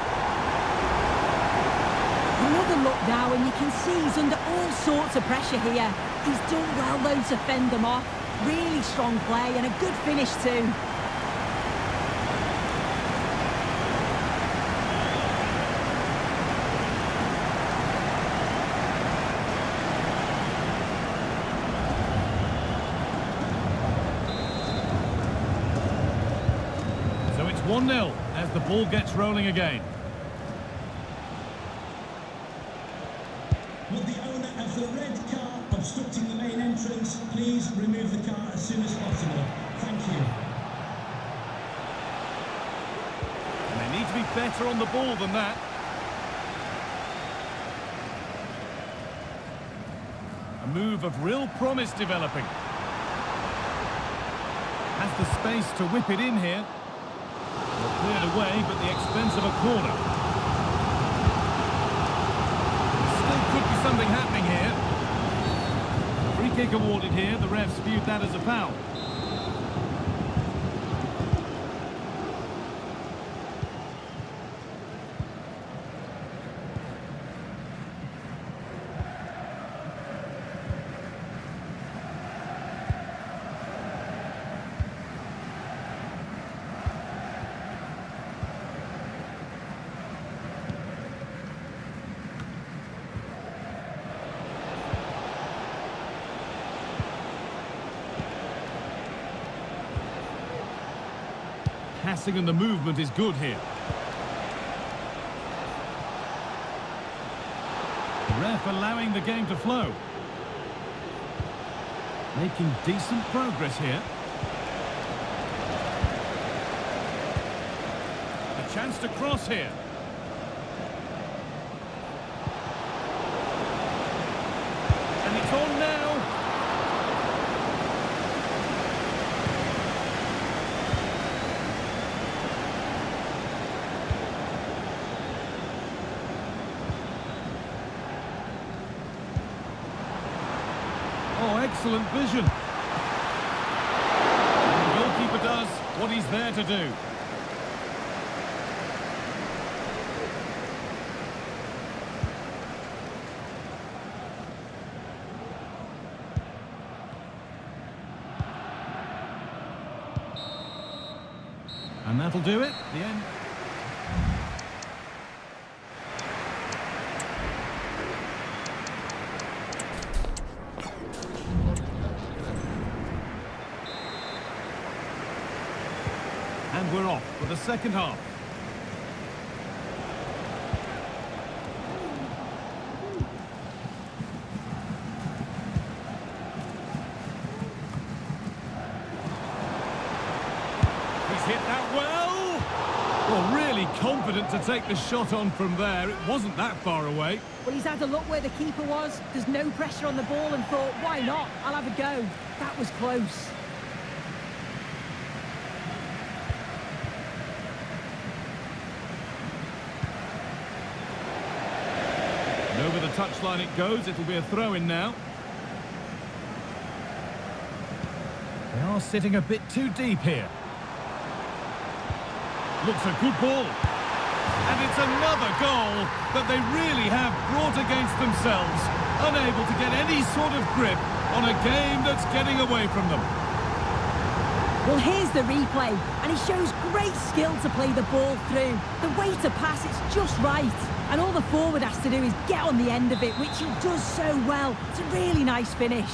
Another look now, and you can see he's under all sorts of pressure here. He's done well, though, to fend them off. Really strong play and a good finish, too. So it's 1-0 as the ball gets rolling again. Will the owner of the red car obstructing the main entrance please remove the car as soon as possible? Thank you. And they need to be better on the ball than that. A move of real promise developing. Has the space to whip it in here. Well, cleared away, but the expense of a corner. Something happening here. Free kick awarded here. The refs viewed that as a foul. Passing and the movement is good here. The ref allowing the game to flow. Making decent progress here. A chance to cross here. And it's on now. Oh, excellent vision. And the goalkeeper does what he's there to do. And that'll do it. The end. And we're off for the second half. He's hit that well. Well, really confident to take the shot on from there. It wasn't that far away. Well, he's had a look where the keeper was. There's no pressure on the ball and thought, why not? I'll have a go. That was close. And over the touchline it goes. It'll be a throw-in now. They are sitting a bit too deep here. Looks a good ball. And it's another goal that they really have brought against themselves, unable to get any sort of grip on a game that's getting away from them. Well, here's the replay, and he shows great skill to play the ball through. The way to pass, it's just right. And all the forward has to do is get on the end of it, which he does so well. It's a really nice finish.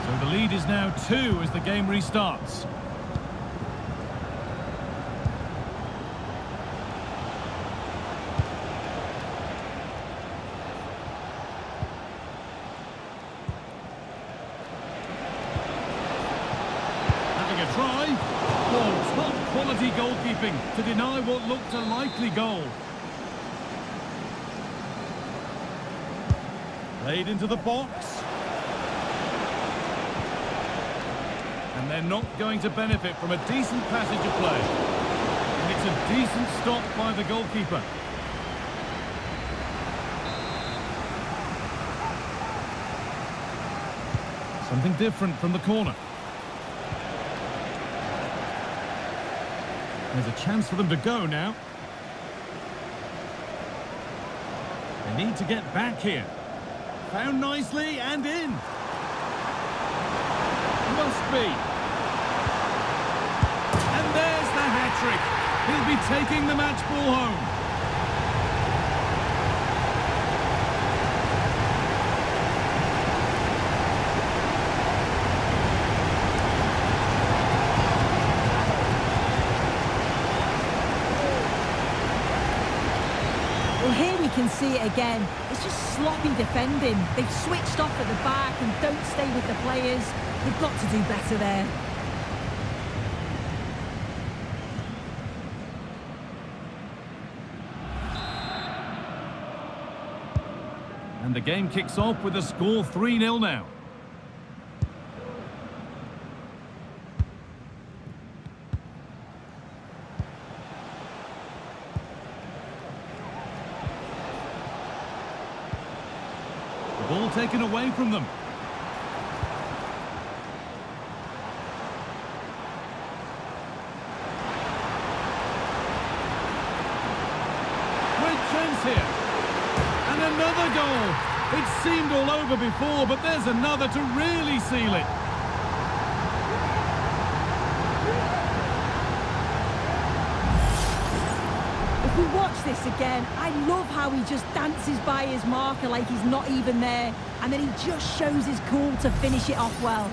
So the lead is now 2 as the game restarts. Try. Oh, top quality goalkeeping to deny what looked a likely goal. Played into the box. And they're not going to benefit from a decent passage of play. And it's a decent stop by the goalkeeper. Something different from the corner. There's a chance for them to go now. They need to get back here. Found nicely and in. Must be. And there's the hat-trick. He'll be taking the match ball home. Well, here we can see it again. It's just sloppy defending. They've switched off at the back and don't stay with the players. They've got to do better there. And the game kicks off with a score 3-0 now. Ball taken away from them. Great chance here. And another goal. It seemed all over before, but there's another to really seal it. If we watch this again, I love how he just dances by his marker like he's not even there, and then he just shows his cool to finish it off well.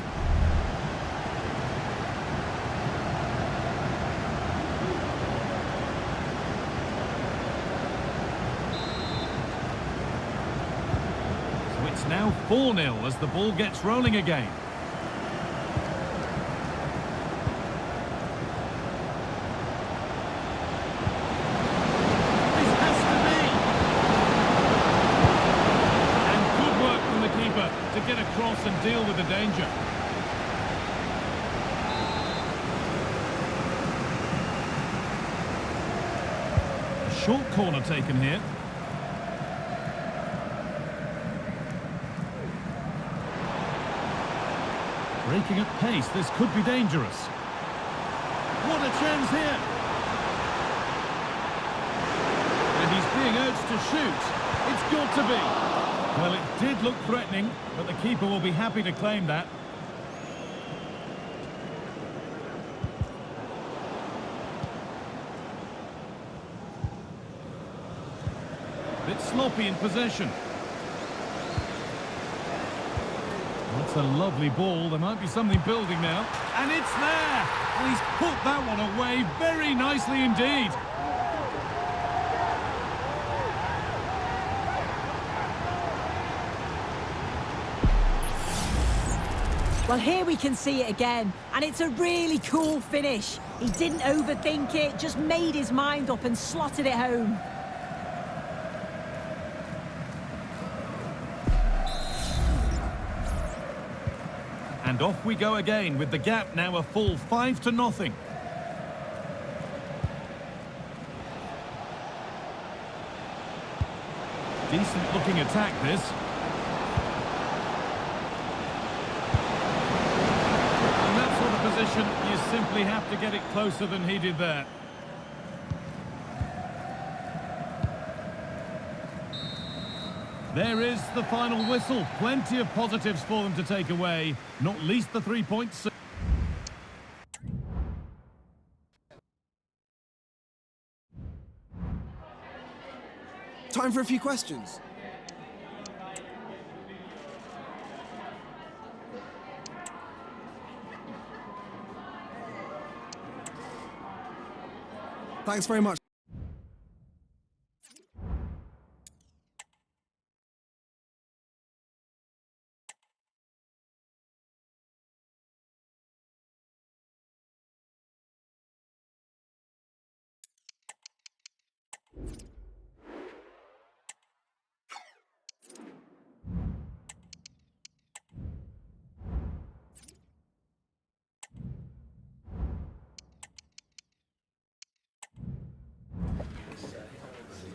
So it's now 4-0 as the ball gets rolling again. To get across and deal with the danger. A short corner taken here. Breaking at pace, this could be dangerous. What a chance here! And he's being urged to shoot. It's got to be. Well, it did look threatening, but the keeper will be happy to claim that. Bit sloppy in possession. That's a lovely ball. There might be something building now. And it's there! And he's put that one away very nicely indeed. Well, here we can see it again, and it's a really cool finish. He didn't overthink it, just made his mind up and slotted it home. And off we go again, with the gap now a full 5-0. Decent looking attack, this. Position, you simply have to get it closer than he did there. There is the final whistle. Plenty of positives for them to take away, not least the 3 points. Time for a few questions. Thanks very much.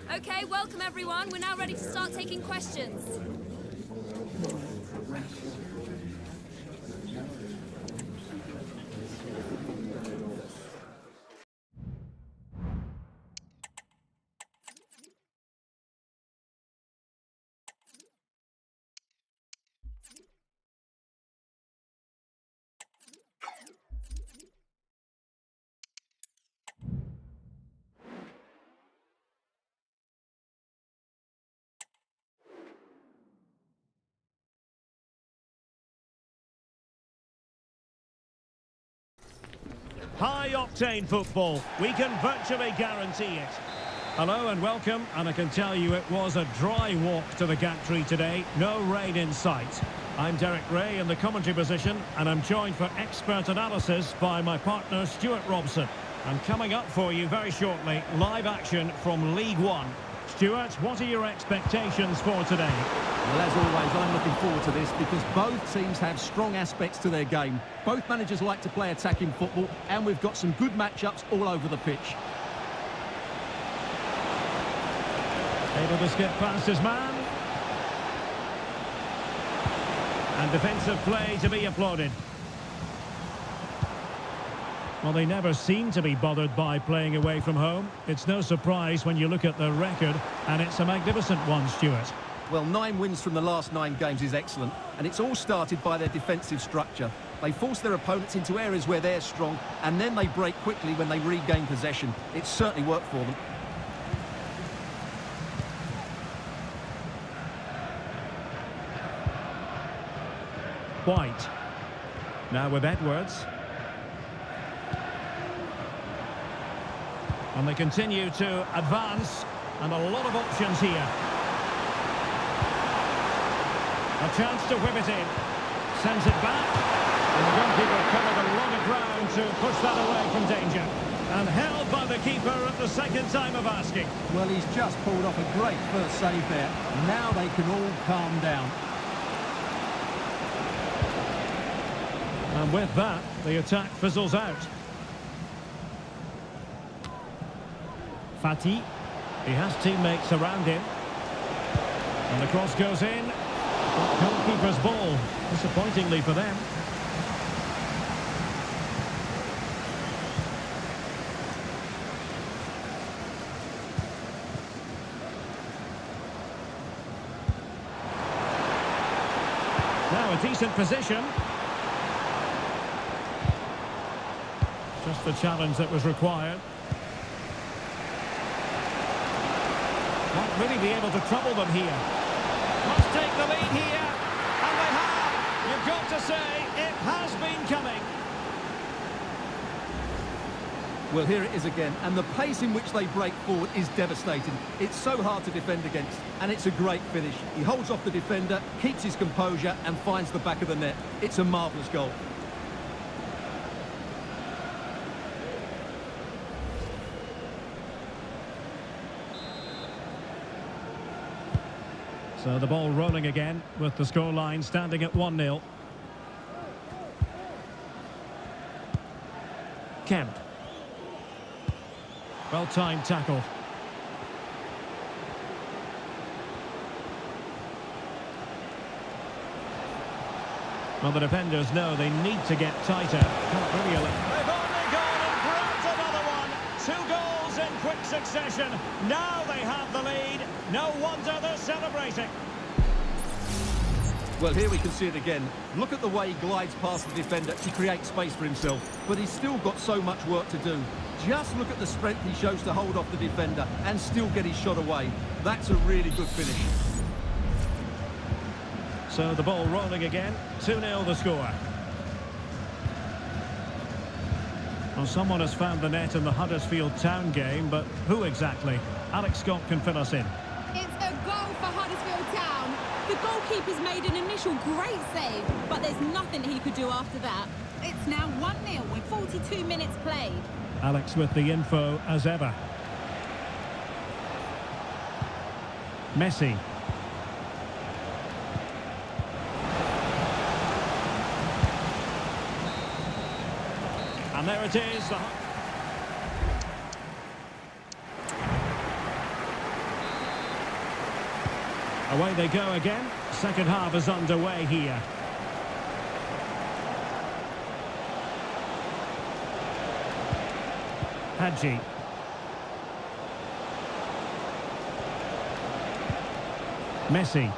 Okay, welcome everyone. We're now ready to start taking questions. High-octane football, we can virtually guarantee it. Hello and welcome, and I can tell you it was a dry walk to the gantry today, no rain in sight. I'm Derek Ray in the commentary position, and I'm joined for expert analysis by my partner Stuart Robson. And coming up for you very shortly, live action from League One. Stuart, what are your expectations for today? Well, as always, I'm looking forward to this because both teams have strong aspects to their game. Both managers like to play attacking football, and we've got some good matchups all over the pitch. Able to skip past his man. And defensive play to be applauded. Well, they never seem to be bothered by playing away from home. It's no surprise when you look at the record, and it's a magnificent one, Stuart. Well, 9 wins from the last 9 games is excellent, and it's all started by their defensive structure. They force their opponents into areas where they're strong, and then they break quickly when they regain possession. It's certainly worked for them. White. Now with Edwards. And they continue to advance, and a lot of options here. A chance to whip it in. Sends it back. And the goalkeeper covered a lot of ground to push that away from danger. And held by the keeper at the second time of asking. Well, he's just pulled off a great first save there. Now they can all calm down. And with that, the attack fizzles out. Fati. He has teammates around him. And the cross goes in. Goalkeeper's ball. Disappointingly for them. Now a decent position. Just the challenge that was required. Won't really be able to trouble them here. Must take the lead here. And they have. You've got to say, it has been coming. Well, here it is again. And the pace in which they break forward is devastating. It's so hard to defend against. And it's a great finish. He holds off the defender, keeps his composure, and finds the back of the net. It's a marvellous goal. So the ball rolling again with the scoreline standing at 1-0. Kemp. Well-timed tackle. Well, the defenders know they need to get tighter. Not really a... They've only gone and grabbed another one. 2 goals in quick succession. Now they have the lead. No wonder they're celebrating. Well, here we can see it again. Look at the way he glides past the defender to create space for himself. But he's still got so much work to do. Just look at the strength he shows to hold off the defender and still get his shot away. That's a really good finish. So the ball rolling again. 2-0 the score. Well, someone has found the net in the Huddersfield Town game, but who exactly? Alex Scott can fill us in. It's a goal for Huddersfield Town. The goalkeeper's made an initial great save, but there's nothing he could do after that. It's now 1-0 with 42 minutes played. Alex with the info as ever. Messi. And there it is. Away they go again. Second half is underway here. Hadji. Messi.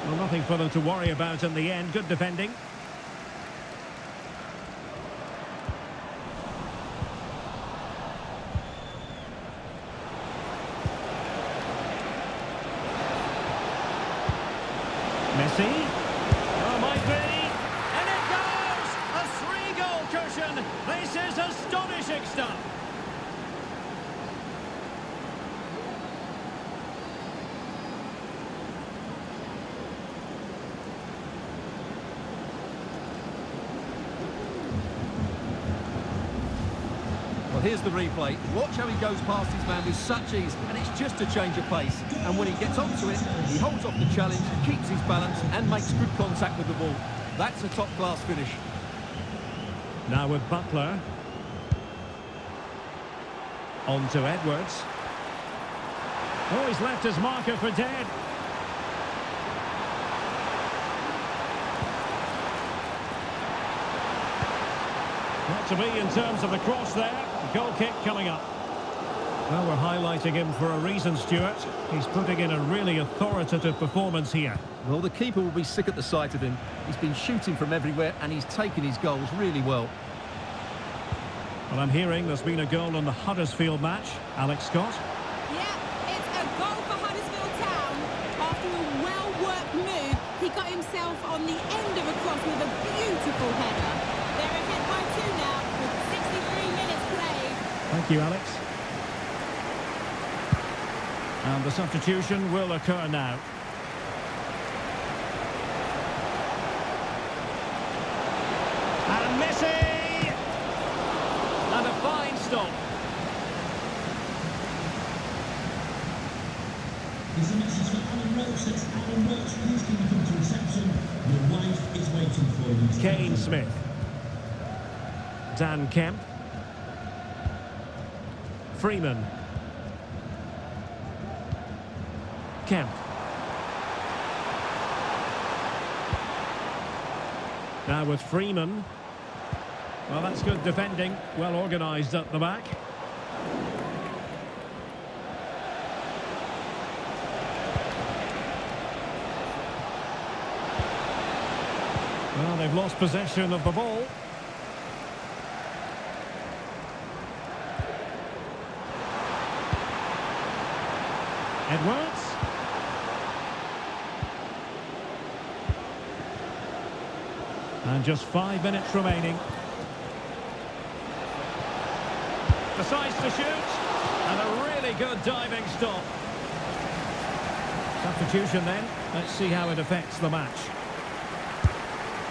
Well, nothing for them to worry about in the end. Good defending. Messi. Oh, might be. And it goes! A 3-goal cushion. This is astonishing stuff. Well, here's the replay. Watch how he goes past his man with such ease, and it's just a change of pace. And when he gets onto it, he holds off the challenge, keeps his balance, and makes good contact with the ball. That's a top-class finish. Now with Butler. On to Edwards. Oh, he's left his marker for dead. Not to be in terms of the cross there. Goal kick coming up. Well, we're highlighting him for a reason, Stuart. He's putting in a really authoritative performance here. Well, the keeper will be sick at the sight of him. He's been shooting from everywhere and he's taken his goals really well. Well, I'm hearing there's been a goal in the Huddersfield match. Alex Scott. Yeah, it's a goal for Huddersfield Town. After a well-worked move, he got himself on the end of a cross with a beautiful header. They're ahead by 2 now with 63 minutes played. Thank you, Alex. And the substitution will occur now. And Messi! And a fine stop. There's a message for Alan Roach. It's Alan Roach. Please can you come to reception? Your wife is waiting for you. Kane Smith. Dan Kemp. Freeman. Kemp. Now with Freeman. Well, that's good defending. Well organised at the back. Well, they've lost possession of the ball. Edwards. And just 5 minutes remaining. Decides to shoot. And a really good diving stop. Substitution then. Let's see how it affects the match.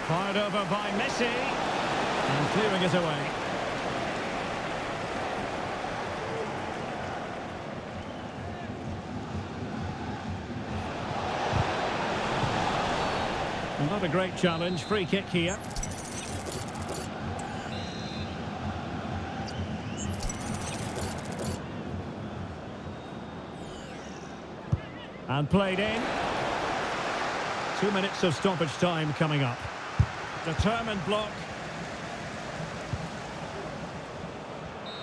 Fired over by Messi. And clearing it away. Not a great challenge. Free kick here. And played in. 2 minutes of stoppage time coming up. Determined block.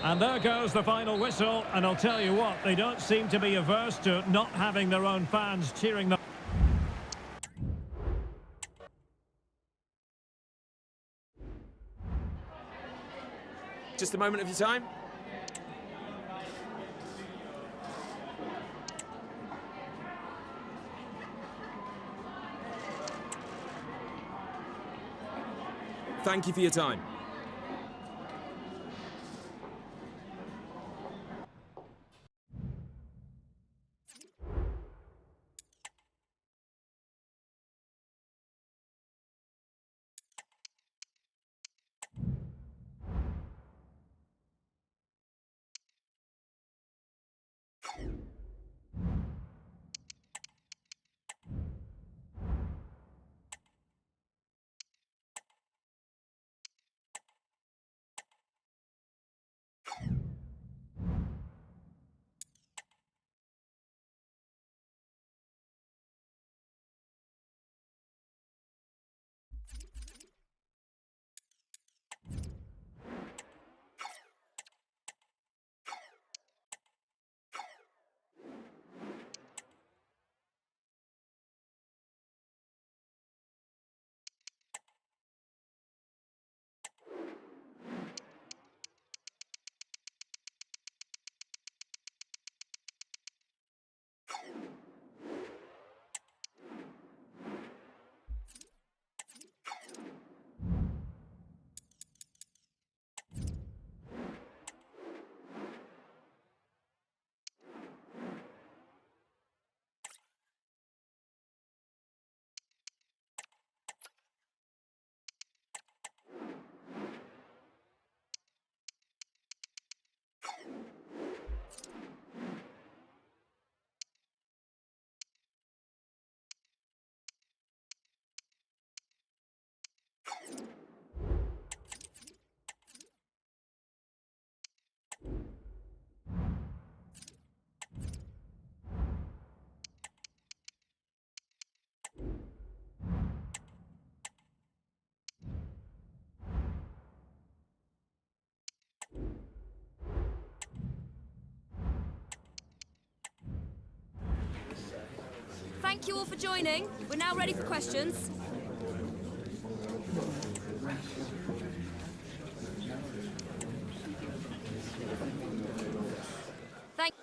And there goes the final whistle, and I'll tell you what, they don't seem to be averse to not having their own fans cheering them. Just a moment of your time. Thank you for your time. Thank you all for joining. We're now ready for questions. Thank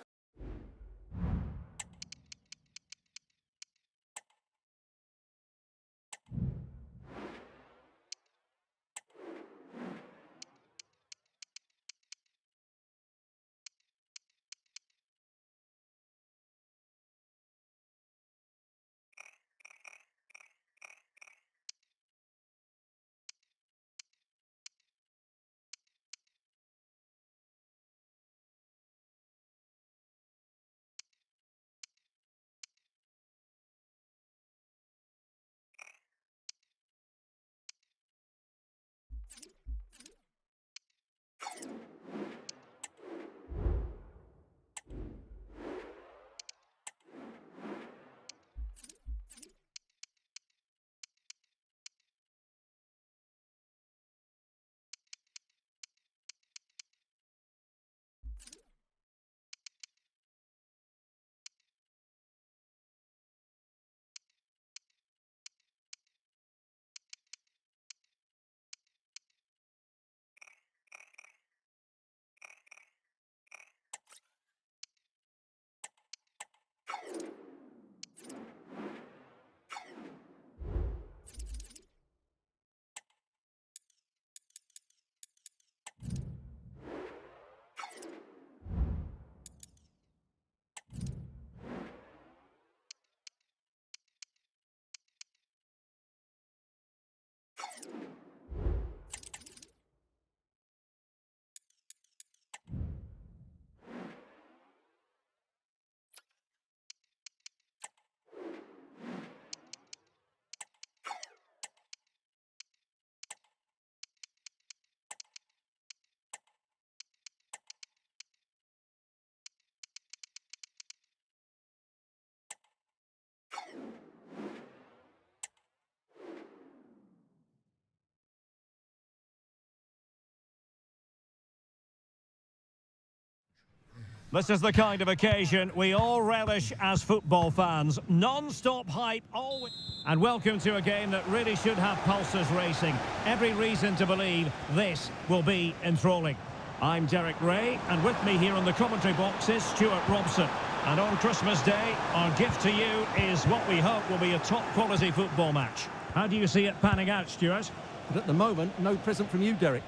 This is the kind of occasion we all relish as football fans. Non-stop hype, always. And welcome to a game that really should have pulses racing. Every reason to believe this will be enthralling. I'm Derek Ray, and with me here on the commentary box is Stuart Robson. And on Christmas Day, our gift to you is what we hope will be a top-quality football match. How do you see it panning out, Stuart? But at the moment, no present from you, Derek.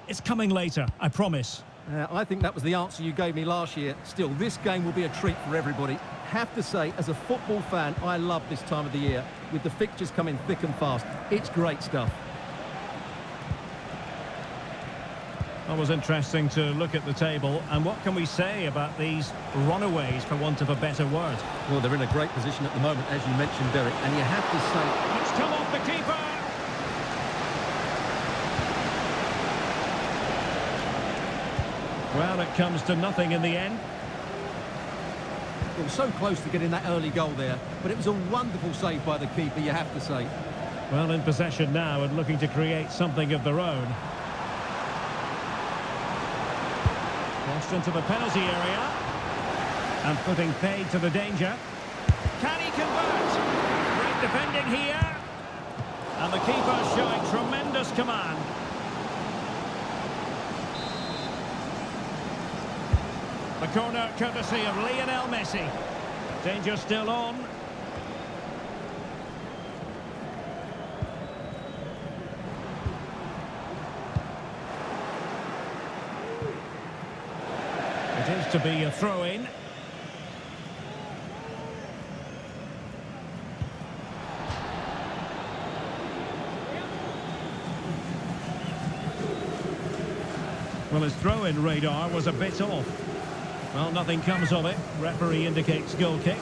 It's coming later, I promise. I think that was the answer you gave me last year. Still, this game will be a treat for everybody. Have to say, as a football fan, I love this time of the year. With the fixtures coming thick and fast, it's great stuff. It was interesting to look at the table, and what can we say about these runaways, for want of a better word? Well, they're in a great position at the moment, as you mentioned, Derek, and you have to say... It's come off the keeper! Well, it comes to nothing in the end. It was so close to getting that early goal there, but it was a wonderful save by the keeper, you have to say. Well, in possession now and looking to create something of their own. Crossed into the penalty area. And putting paid to the danger. Can he convert? Great defending here. And the keeper showing tremendous command. The corner courtesy of Lionel Messi. Danger still on. It is to be a throw-in. Well, his throw-in radar was a bit off. Well, nothing comes of it. Referee indicates goal kick.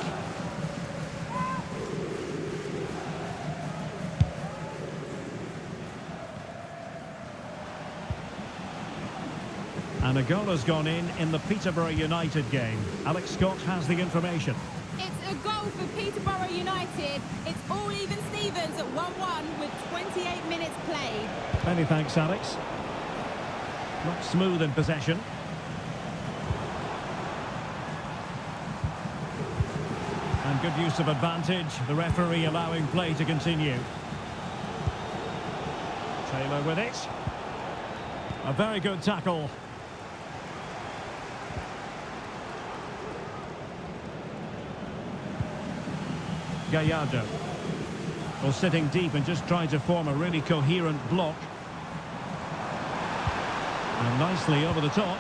And a goal has gone in the Peterborough United game. Alex Scott has the information. It's a goal for Peterborough United. It's all even Stevens at 1-1 with 28 minutes played. Many thanks, Alex. Not smooth in possession. And good use of advantage. The referee allowing play to continue. Taylor with it. A very good tackle. Gallardo. Well, sitting deep and just trying to form a really coherent block. And nicely over the top.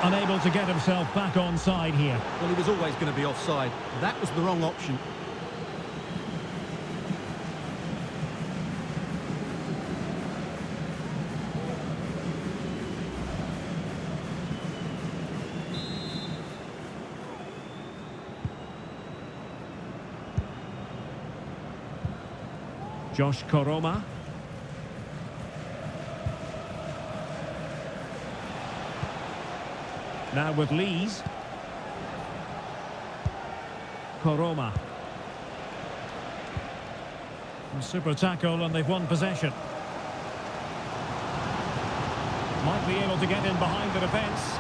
Unable to get himself back onside here. Well, he was always going to be offside. That was the wrong option. Josh Koroma. Now with Lees. Koroma. A super tackle and they've won possession. Might be able to get in behind the defence.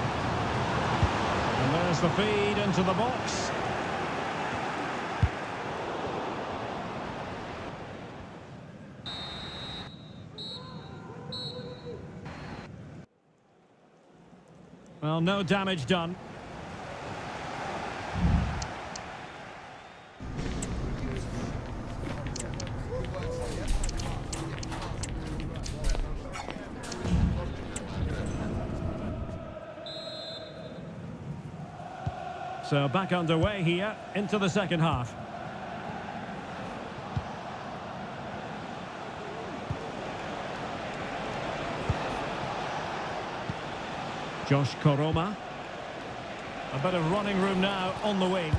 And there's the feed into the box. Well, no damage done. So back underway here into the second half. Josh Koroma. A bit of running room now on the wing.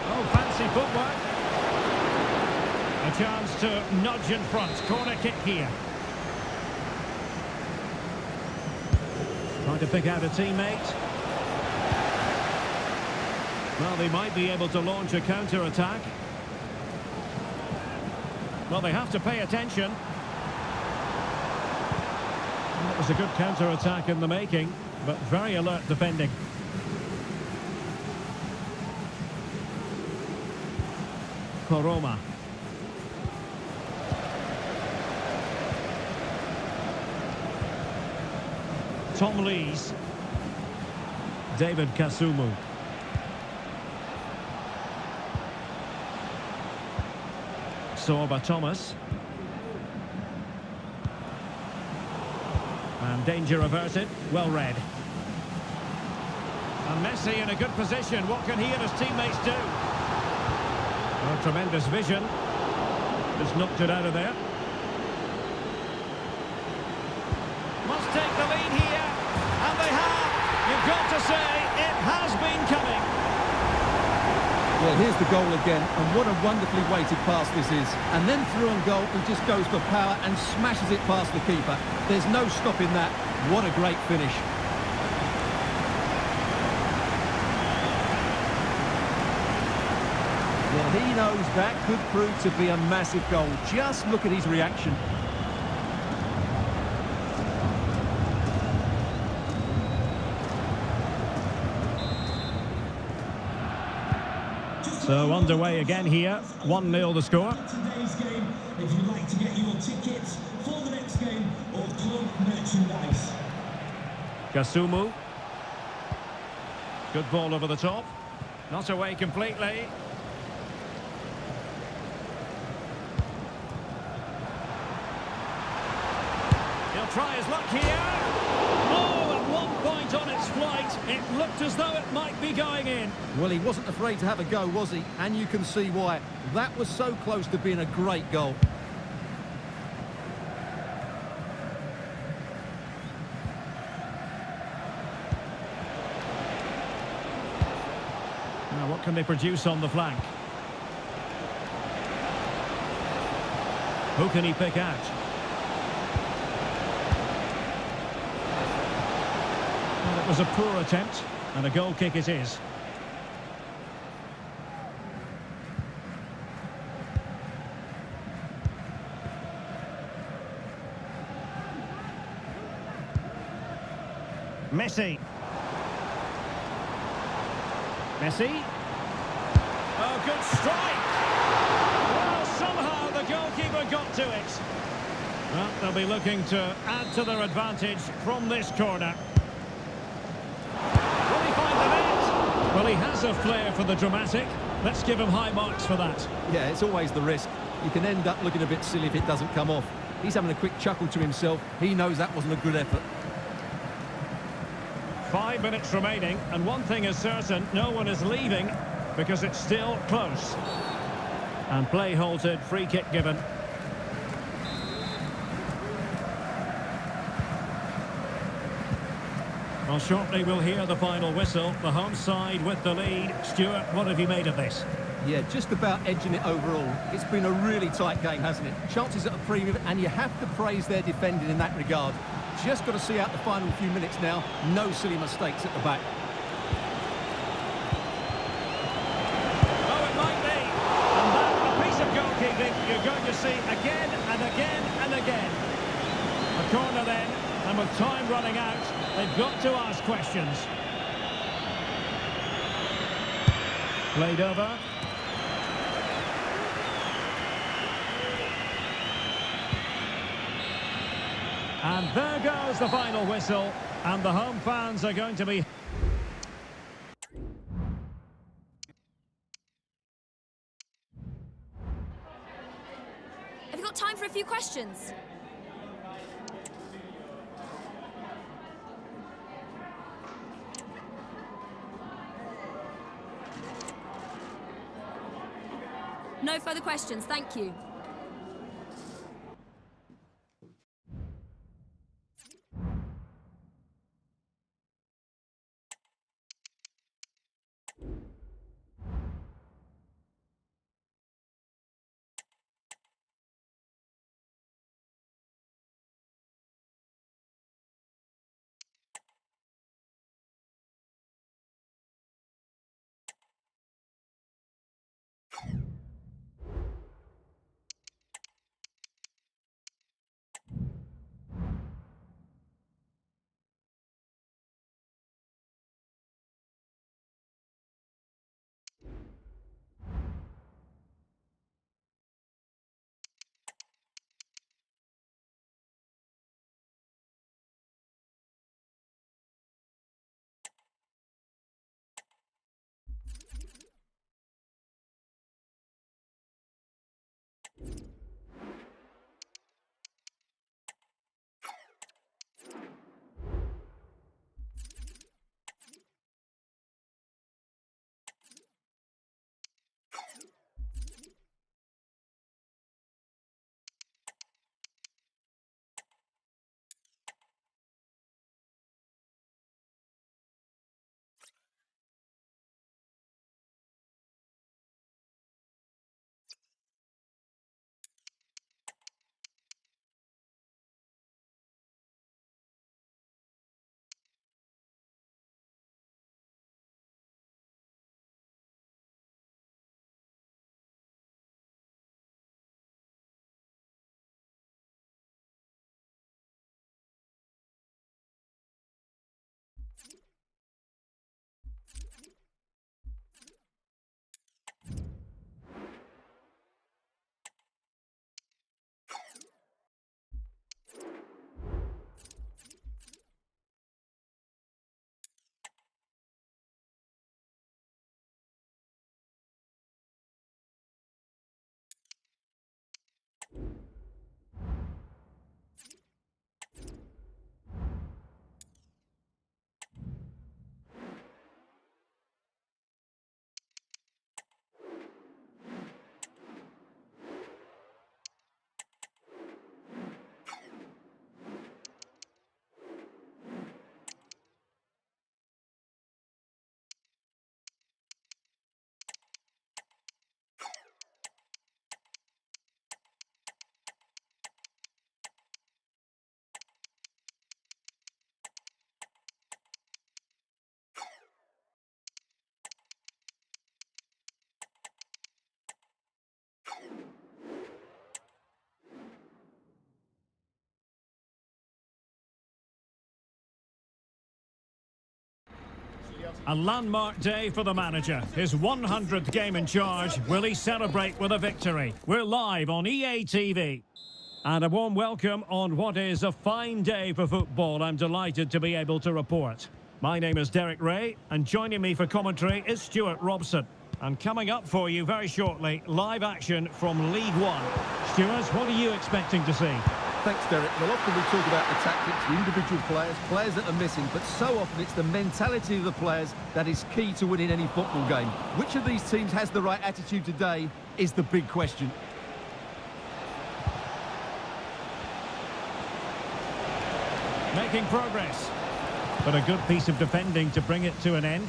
Oh, fancy footwork. A chance to nudge in front. Corner kick here. Trying to pick out a teammate. Well, they might be able to launch a counter-attack. Well, they have to pay attention. was a good counter-attack in the making, but very alert defending. Koroma. Tom Lees. David Kasumu. Sorba Thomas. And danger averted. Well read. And Messi in a good position. What can he and his teammates do? Oh, tremendous vision. Just knocked it out of there. Must take the lead here. And they have. You've got to say, it has been coming. Well, here's the goal again, and what a wonderfully weighted pass this is. And then through on goal, he just goes for power and smashes it past the keeper. There's no stopping that. What a great finish. Well, he knows that could prove to be a massive goal. Just look at his reaction. So underway again here, 1-0 the score. Today's game, if you'd like to get your tickets for the next game or club merchandise. Kasumu. Good ball over the top. Not away completely. He'll try his luck here. Oh, at one point on its flight, it looked as though it might be going in. Well, he wasn't afraid to have a go, was he? And you can see why. That was so close to being a great goal. Now, what can they produce on the flank? Who can he pick out? Well, it was a poor attempt, and a goal kick it is. Messi. Messi. Oh, good strike. Well, somehow the goalkeeper got to it. Well, they'll be looking to add to their advantage from this corner. Will he find the net? Well, he has a flair for the dramatic. Let's give him high marks for that. Yeah, it's always the risk. You can end up looking a bit silly if it doesn't come off. He's having a quick chuckle to himself. He knows that wasn't a good effort. 5 minutes remaining, and one thing is certain, no one is leaving because it's still close. And play halted, free kick given. Well, shortly we'll hear the final whistle. The home side with the lead. Stuart, what have you made of this? Yeah, just about edging it overall. It's been a really tight game, hasn't it? Chances at a premium, and you have to praise their defending in that regard. Just got to see out the final few minutes now. No silly mistakes at the back. Oh, it might be. And that, a piece of goalkeeping you're going to see again and again and again. A corner then, and with time running out, they've got to ask questions. Played over. And there goes the final whistle, and the home fans are going to be... Have you got time for a few questions? No further questions, thank you. A landmark day for the manager. His 100th game in charge. Will he celebrate with a victory? We're live on EA TV. And a warm welcome on what is a fine day for football. I'm delighted to be able to report. My name is Derek Ray, and joining me for commentary is Stuart Robson. And coming up for you very shortly, live action from League One. Stuart, what are you expecting to see? Thanks, Derek. Well, often we talk about the tactics, the individual players that are missing, but so often it's the mentality of the players that is key to winning any football game. Which of these teams has the right attitude today is the big question. Making progress, but a good piece of defending to bring it to an end.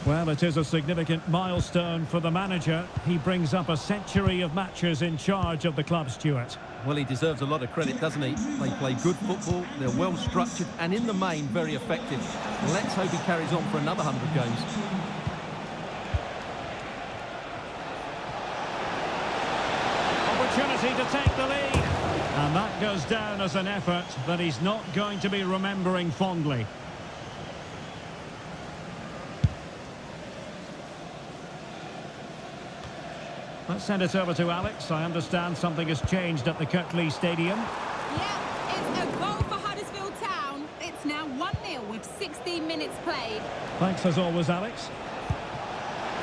Well, it is a significant milestone for the manager. He brings up a century of matches in charge of the club, Stuart. Well, he deserves a lot of credit, doesn't he? They play good football, they're well structured and in the main very effective. Let's hope he carries on for another 100 games. Opportunity to take the lead. And that goes down as an effort that he's not going to be remembering fondly. Let's send it over to Alex. I understand something has changed at the Kirklees Stadium. Yeah, it's a goal for Huddersfield Town. It's now 1-0 with 16 minutes played. Thanks as always, Alex.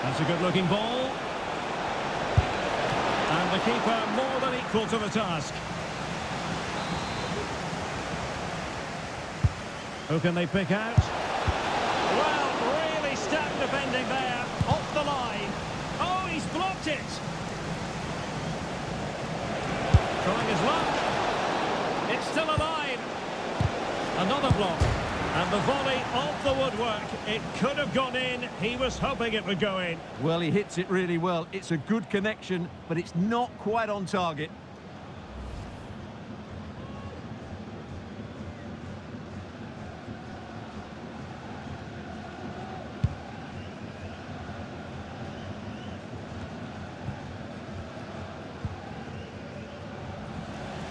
That's a good-looking ball. And the keeper more than equal to the task. Who can they pick out? Well, really stout defending there. Off the line. Oh, he's blocked it. Trying his luck. It's still alive. Another block. And the volley off the woodwork. It could have gone in. He was hoping it would go in. Well, he hits it really well. It's a good connection, but it's not quite on target.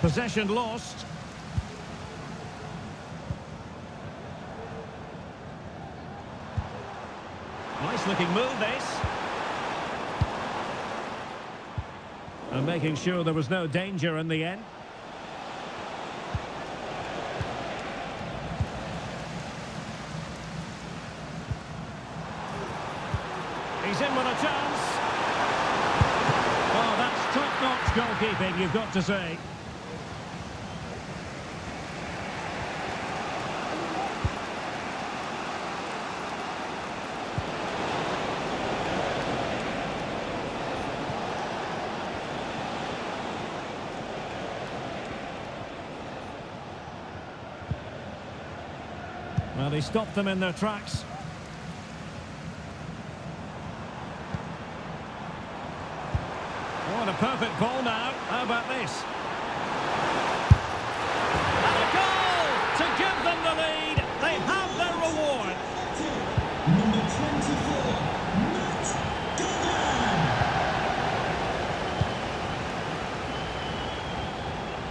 Possession lost. Nice looking move, this. And making sure there was no danger in the end. He's in with a chance. Oh, that's top-notch goalkeeping, you've got to say. Well, he stopped them in their tracks. What a perfect ball now. How about this? And a goal to give them the lead. They have their reward. Number 24, Matt Gordon.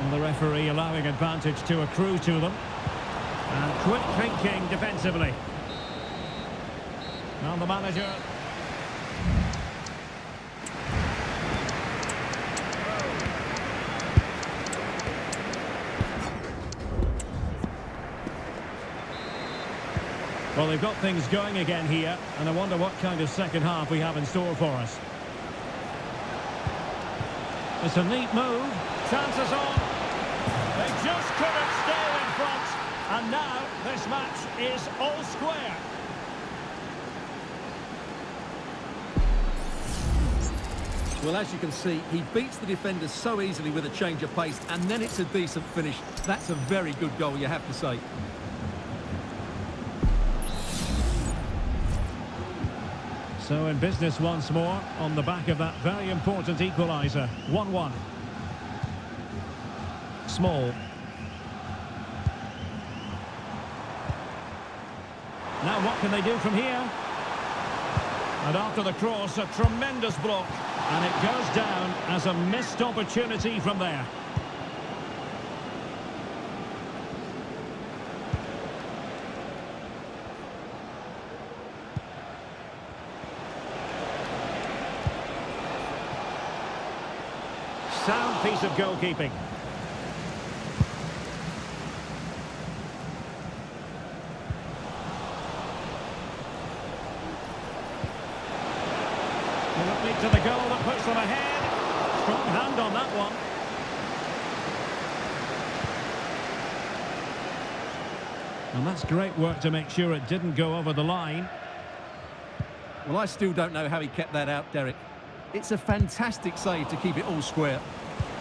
And the referee allowing advantage to accrue to them. And quick thinking defensively. Now the manager. Well, they've got things going again here, and I wonder what kind of second half we have in store for us. It's a neat move. Chances on. They just couldn't stay in front. And now this match is all square. Well, as you can see, he beats the defenders so easily with a change of pace, and then it's a decent finish. That's a very good goal, you have to say. So in business once more on the back of that very important equaliser. 1-1. Small. Now what can they do from here? And after the cross, a tremendous block. And it goes down as a missed opportunity from there. sound piece of goalkeeping. Directly to the goal that puts them ahead. Strong hand on that one. And that's great work to make sure it didn't go over the line. Well, I still don't know how he kept that out, Derek. It's a fantastic save to keep it all square.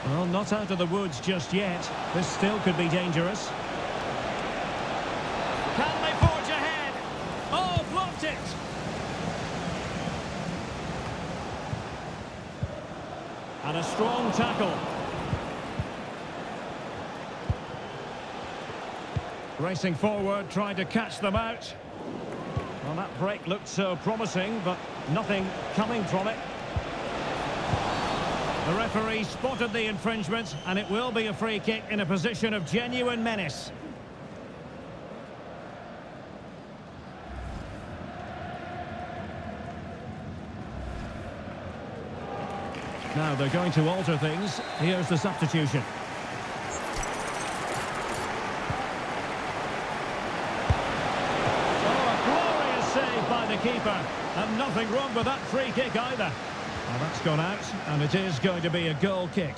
Well, not out of the woods just yet. This still could be dangerous. Can they forge ahead? Oh, blocked it! And a strong tackle. Racing forward, trying to catch them out. Well, that break looked so promising, but nothing coming from it. The referee spotted the infringement, and it will be a free kick in a position of genuine menace. Now they're going to alter things. Here's the substitution. By the keeper, and nothing wrong with that free kick either. Well, that's gone out, and it is going to be a goal kick.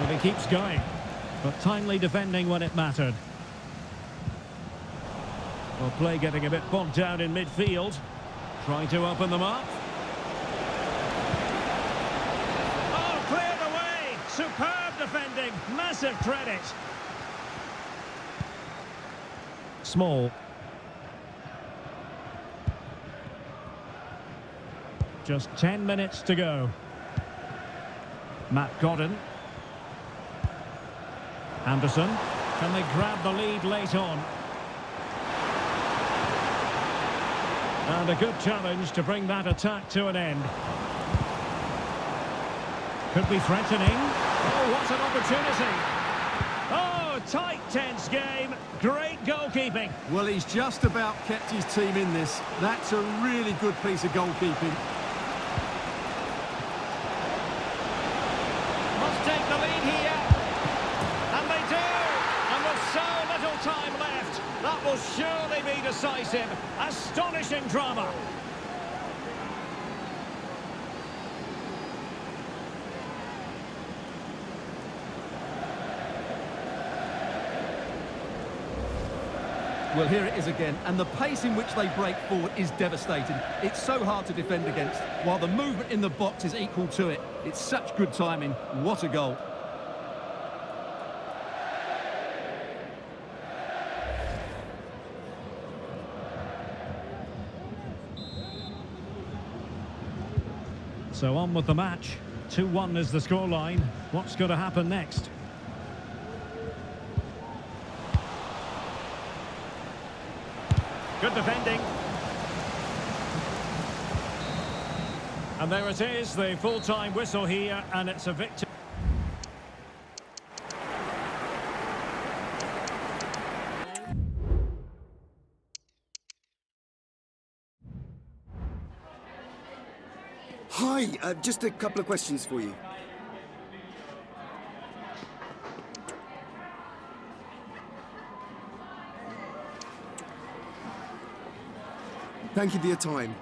And he keeps going, but timely defending when it mattered. Well, play getting a bit bogged down in midfield, trying to open them up. Superb defending, massive credit. Small. Just 10 minutes to go. Matt Godden. Anderson. Can they grab the lead late on? And a good challenge to bring that attack to an end. Could be threatening. Oh, what an opportunity. Oh, tight, tense game. Great goalkeeping. Well, he's just about kept his team in this. That's a really good piece of goalkeeping. Must take the lead here. And they do. And with so little time left, that will surely be decisive. Astonishing drama. Well, here it is again, and the pace in which they break forward is devastating. It's so hard to defend against, while the movement in the box is equal to it. It's such good timing. What a goal. So on with the match. 2-1 is the scoreline. What's going to happen next? Good defending. And there it is, the full-time whistle here, and it's a victory. Hi, just a couple of questions for you. Thank you for your time.